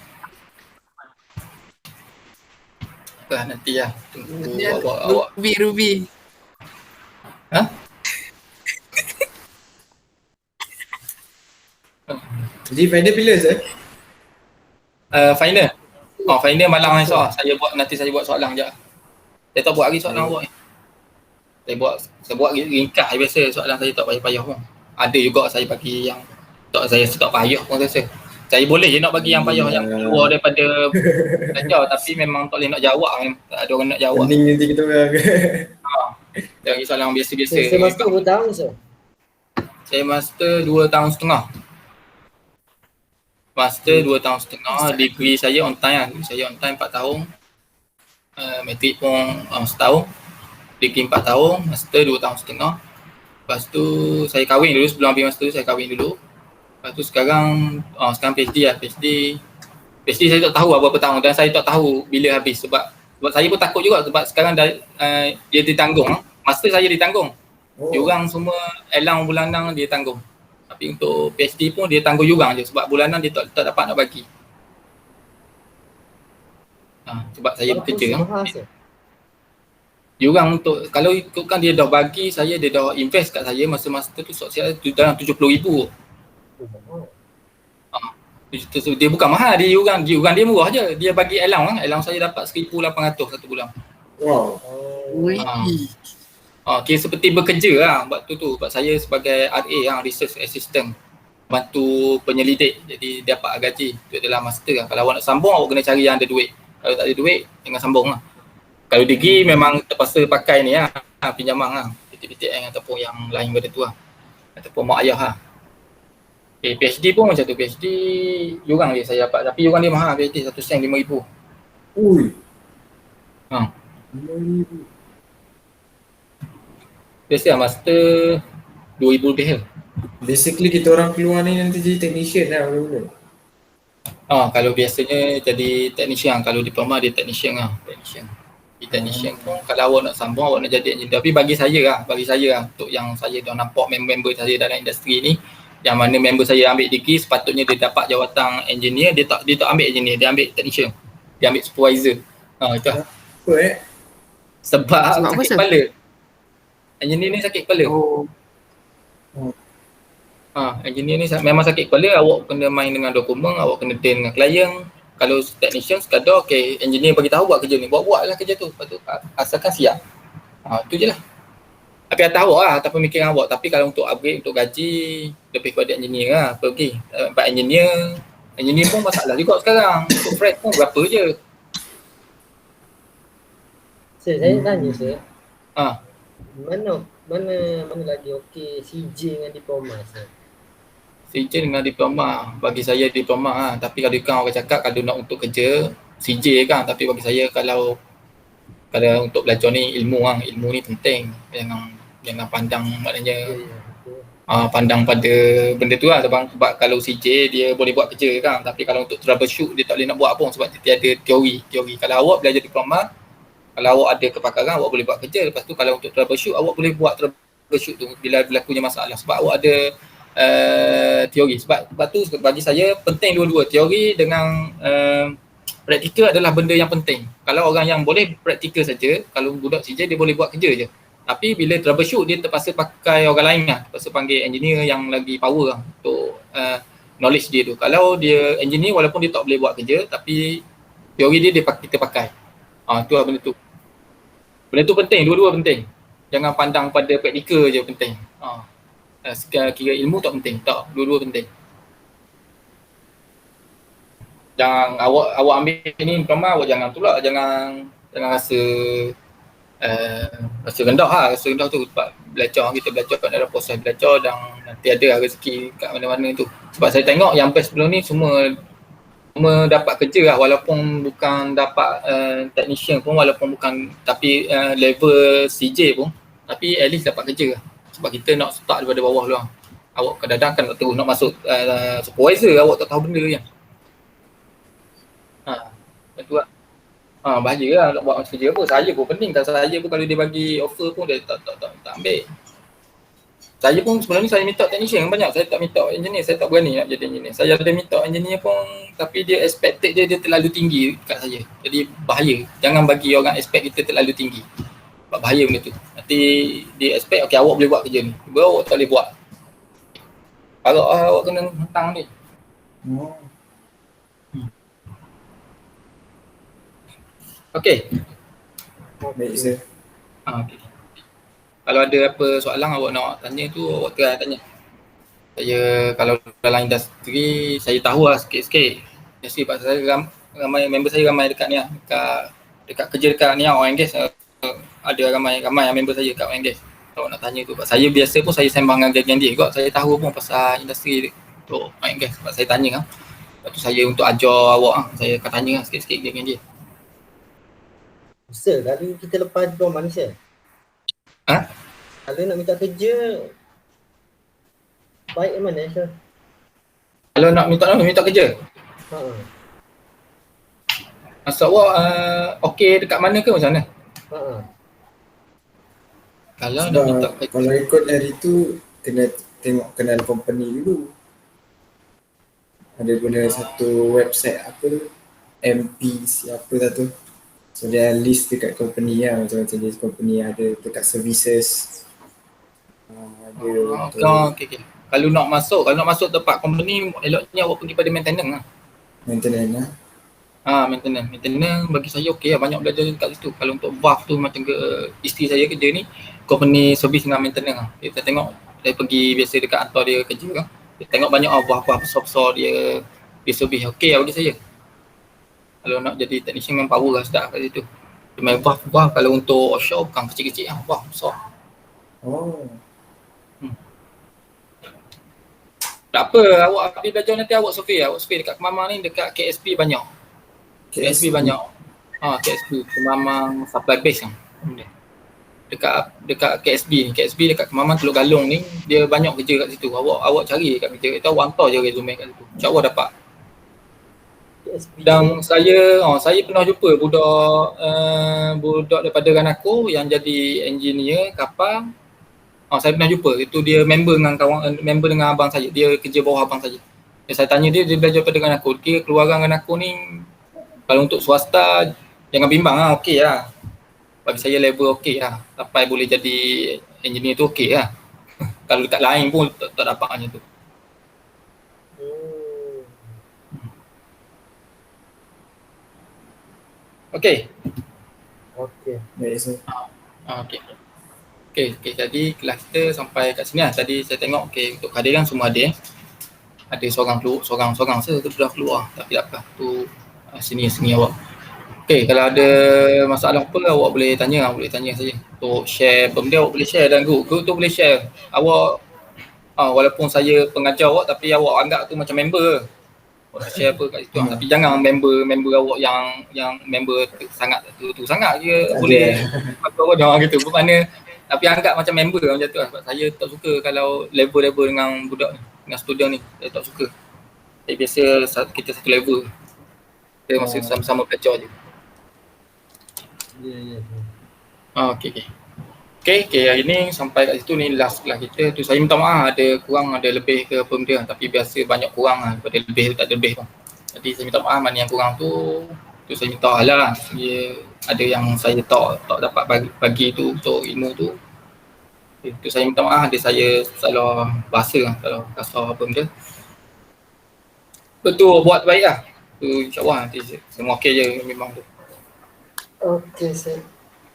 lah. Nanti lah. Tunggu awak.
Ruby.
Jadi final bila Zat?
Final. Final malam esok. Nanti saya buat soalan je. Saya tak buat lagi soalan awak ni. Saya buat ringkas biasa, soalan saya tak payah-payah pun. Ada juga saya bagi yang tak payah pun rasa. Saya boleh je nak bagi yang payah yang keluar daripada belajar, tapi memang tak boleh nak jawab kan. Tak ada orang nak jawab.
Pening nanti kita orang.
Bagi soalan biasa-biasa.
Saya master berapa tahun so?
Saya master 2 tahun setengah. Master 2 tahun setengah, degree saya on time lah. Saya on time 4 tahun. Matrik pun setahun. Degree 4 tahun, master 2 tahun setengah. Lepas tu saya kahwin dulu, sebelum ambil master tu saya kahwin dulu. Lepas tu sekarang PhD lah. PhD saya tak tahu berapa tahun dan saya tak tahu bila habis sebab saya pun takut juga sebab sekarang dia ditanggung. Master saya ditanggung. Diorang semua elang bulanan dia tanggung. Tapi untuk PhD pun dia tanggung jurang je sebab bulanan dia tak dapat nak bagi. Sebab saya bekerja kan. Jurang untuk, kalau ikutkan dia dah bagi saya, dia dah invest kat saya masa master tu saya dalam 70,000. Dia bukan mahal, dia jurang dia murah je. Dia bagi allowance, allowance saya dapat 1,800 satu bulan.
Wow.
Kira seperti bekerja lah waktu tu. Sebab saya sebagai RA, research assistant, bantu penyelidik. Jadi dapat gaji untuk dalam master lah. Kalau awak nak sambung, awak kena cari yang ada duit. Kalau tak ada duit, jangan sambung lah. Kalau degree memang terpaksa pakai ni lah, pinjaman lah. PTN ataupun yang lain benda tu lah. Ataupun mak ayah lah. PhD pun macam tu. PhD jurang dia saya dapat. Tapi jurang dia mahal. PhD 1 sen 5,000.
Ui. 5,000.
Biasa lah master 2,000 lebih lah.
Basically kita orang keluar ni nanti jadi technician lah mula-mula.
Kalau biasanya jadi technician. Kalau diploma dia technician lah. Technician pun kalau awak nak sambung, awak nak jadi engineer. Tapi bagi saya lah untuk yang saya dah nampak member saya dalam industri ni, yang mana member saya ambil degree sepatutnya dia dapat jawatan engineer, dia tak ambil engineer, dia ambil technician. Dia ambil supervisor. Itu lah.
Apa
Sebab sakit kepala. Engineer ni sakit kepala. Engineer ni memang sakit kepala, awak kena main dengan dokumen, awak kena deal dengan klien. Kalau technician sekadar okay, engineer bagi tahu buat kerja ni, buat lah kerja tu. Lepas tu asalkan siap. Tu je lah. Tapi atas awak lah, atas pemikiran awak. Tapi kalau untuk upgrade, untuk gaji, lebih kepada engineer lah, pergi. Sebab engineer pun masalah juga sekarang. Untuk fresh pun berapa je.
Sir, saya tanya sir.
Ah.
Mana lagi okey CJ dengan diploma sir?
CJ dengan diploma, bagi saya diploma lah. Tapi kalau kan orang cakap kalau nak untuk kerja CJ kan, tapi bagi saya kalau untuk belajar ni ilmu ni penting. Jangan pandang maknanya pandang pada benda tu lah. Sebab kalau CJ dia boleh buat kerja kan, tapi kalau untuk troubleshoot dia tak boleh nak buat pun sebab dia tiada teori. Kalau awak belajar diploma, kalau awak ada kepakaran awak boleh buat kerja. Lepas tu kalau untuk troubleshoot awak boleh buat troubleshoot tu bila berlakunya masalah sebab awak ada teori. Sebab tu bagi saya penting dua-dua, teori dengan praktikal adalah benda yang penting. Kalau orang yang boleh praktikal saja, kalau budak CJ dia boleh buat kerja je. Tapi bila troubleshoot dia terpaksa pakai orang lain lah, terpaksa panggil engineer yang lagi power lah untuk knowledge dia tu. Kalau dia engineer walaupun dia tak boleh buat kerja tapi teori dia kita pakai. Tu lah benda tu. Benda tu penting, dua-dua penting. Jangan pandang pada praktikal je penting. Kira ilmu tak penting, tak, dua-dua penting. Jangan awak ambil ni diploma, awak jangan pula jangan rasa rasa rendah lah. Rasa rendah tu sebab kita belajar kat dalam proses belajar dan nanti ada rezeki kat mana-mana tu. Sebab saya tengok yang best sebelum ni semua dapat kerja lah walaupun bukan dapat technician pun, walaupun bukan tapi level CJ pun, tapi at least dapat kerja lah. Sebab kita nak start daripada bawah dulu. Awak kadang-kadang kan nak terus nak masuk supervisor, awak tak tahu benda kan. Betul lah. Bahaya lah nak buat kerja apa. Saya pun pening, saya pun kalau dia bagi offer pun dia tak ambil. Saya pun sebenarnya saya minta technician banyak, saya tak minta engineer, saya tak berani nak jadi engineer. Saya ada minta engineer pun tapi dia expected dia terlalu tinggi kat saya. Jadi bahaya. Jangan bagi orang expect kita terlalu tinggi. Sebab bahaya benda tu. Nanti dia expect okey awak boleh buat kerja ni. Tiba awak tak boleh buat. Kalau awak kena hentang ni. Okey.
Baik sir.
Okey. Kalau ada apa soalan awak nak tanya tu, awak try tanya. Saya kalau dalam industri, saya tahu lah sikit-sikit. Industri pasal saya ramai member saya ramai dekat ni lah. Dekat kerja dekat ni lah, oil and gas. Ada ramai yang member saya dekat oil and gas. Kalau nak tanya tu, saya biasa pun saya sembang dengan geng dia juga. Saya tahu pun pasal industri untuk oil and gas. Sebab saya tanya lah. Lepas tu saya untuk ajar awak lah. Saya akan tanya lah sikit-sikit geng dia.
Sir, kalau kita lepas diploma ni sir, kalau nak minta kerja, baik mana sir?
Kalau nak minta kerja? Masa awak okey dekat mana ke macam mana? Kalau
Sebab
nak minta kerja,
kalau ikut dari tu kena tengok kenal company dulu. Ada guna satu website apa, MP siapa satu. So dia list dekat company lah, macam-macam jenis company ada dekat services.
Okay. Kalau nak masuk tempat company, eloknya awak pergi pada maintenance lah.
Maintenance lah.
Maintenance bagi saya okey lah, banyak belajar dekat situ. Kalau untuk valve tu macam isteri saya kerja ni, company service dengan maintenance lah. Kita tengok, saya pergi biasa dekat kantor dia kerja kan. Dia tengok banyak valve besar-besar dia service, okey lah bagi saya. Kalau nak jadi technician memang power lah sedap kat situ. Dia main valve kalau untuk offshore bukan kecil-kecil lah, valve besar. Tak apa, awak pergi belajar nanti awak survey dekat Kemamang ni, dekat KSP banyak. KSP banyak. KSP, Kemamang supply base kan. Dekat KSB dekat Kemamang Teluk Galong ni, dia banyak kerja kat situ. Awak cari kat kerja, kita awak hantar je resume kat situ. InsyaAllah dapat. Dan saya pernah jumpa budak daripada Ranako yang jadi engineer kapal. Saya pernah jumpa, itu dia member dengan abang saya, dia kerja bawah abang saya. Saya tanya dia belajar pada Ranako. Kira keluaran Ranako ni kalau untuk swasta jangan bimbang lah, okey lah. Bagi saya level okey lah, sampai boleh jadi engineer tu okey lah. Kalau dekat lain pun tak dapat macam tu. Okey.
Okey.
Baik, so
Okey. Okey, jadi kelas kita sampai kat sini lah. Tadi saya tengok untuk kehadiran semua ada. Ada seorang saja tu sudah keluar. Tak apa. Tu sini awak. Okey, kalau ada masalah apa awak boleh tanya saja. Untuk share benda awak boleh share dalam group tu boleh share. Awak walaupun saya pengajar awak tapi awak anggap tu macam member. Awak share apa kat situ. Tapi jangan member awak yang member sangat tu sangat je
Tak
boleh
ada.
awak gitu. Bermakna tapi anggap macam member macam tu lah. Sebab saya tak suka kalau level dengan budak ni, dengan student ni. Saya tak suka. Saya biasa kita satu level. Kita masih sama-sama belajar je.
Ya.
Okey, hari ni sampai kat situ ni last kelas kita. Tu saya minta maaf ada kurang ada lebih ke apa benda, tapi biasa banyak kurang lah daripada lebih tak ada lebih pun. Jadi saya minta maaf mana yang kurang tu saya minta lah. Ada yang saya tak dapat bagi tu untuk ilmu tu. Itu saya minta maaf ada saya salah bahasa lah, salah kasar apa benda. Betul buat baik lah. Tu insyaAllah nanti semua okey je memang tu.
Okey, Sir.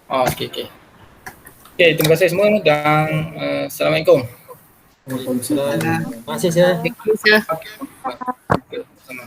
Okey. Okey, terima kasih semua dan Assalamualaikum.
Waalaikumsalam.
Terima kasih, Sir.
Thank you, sir.
Sama-sama.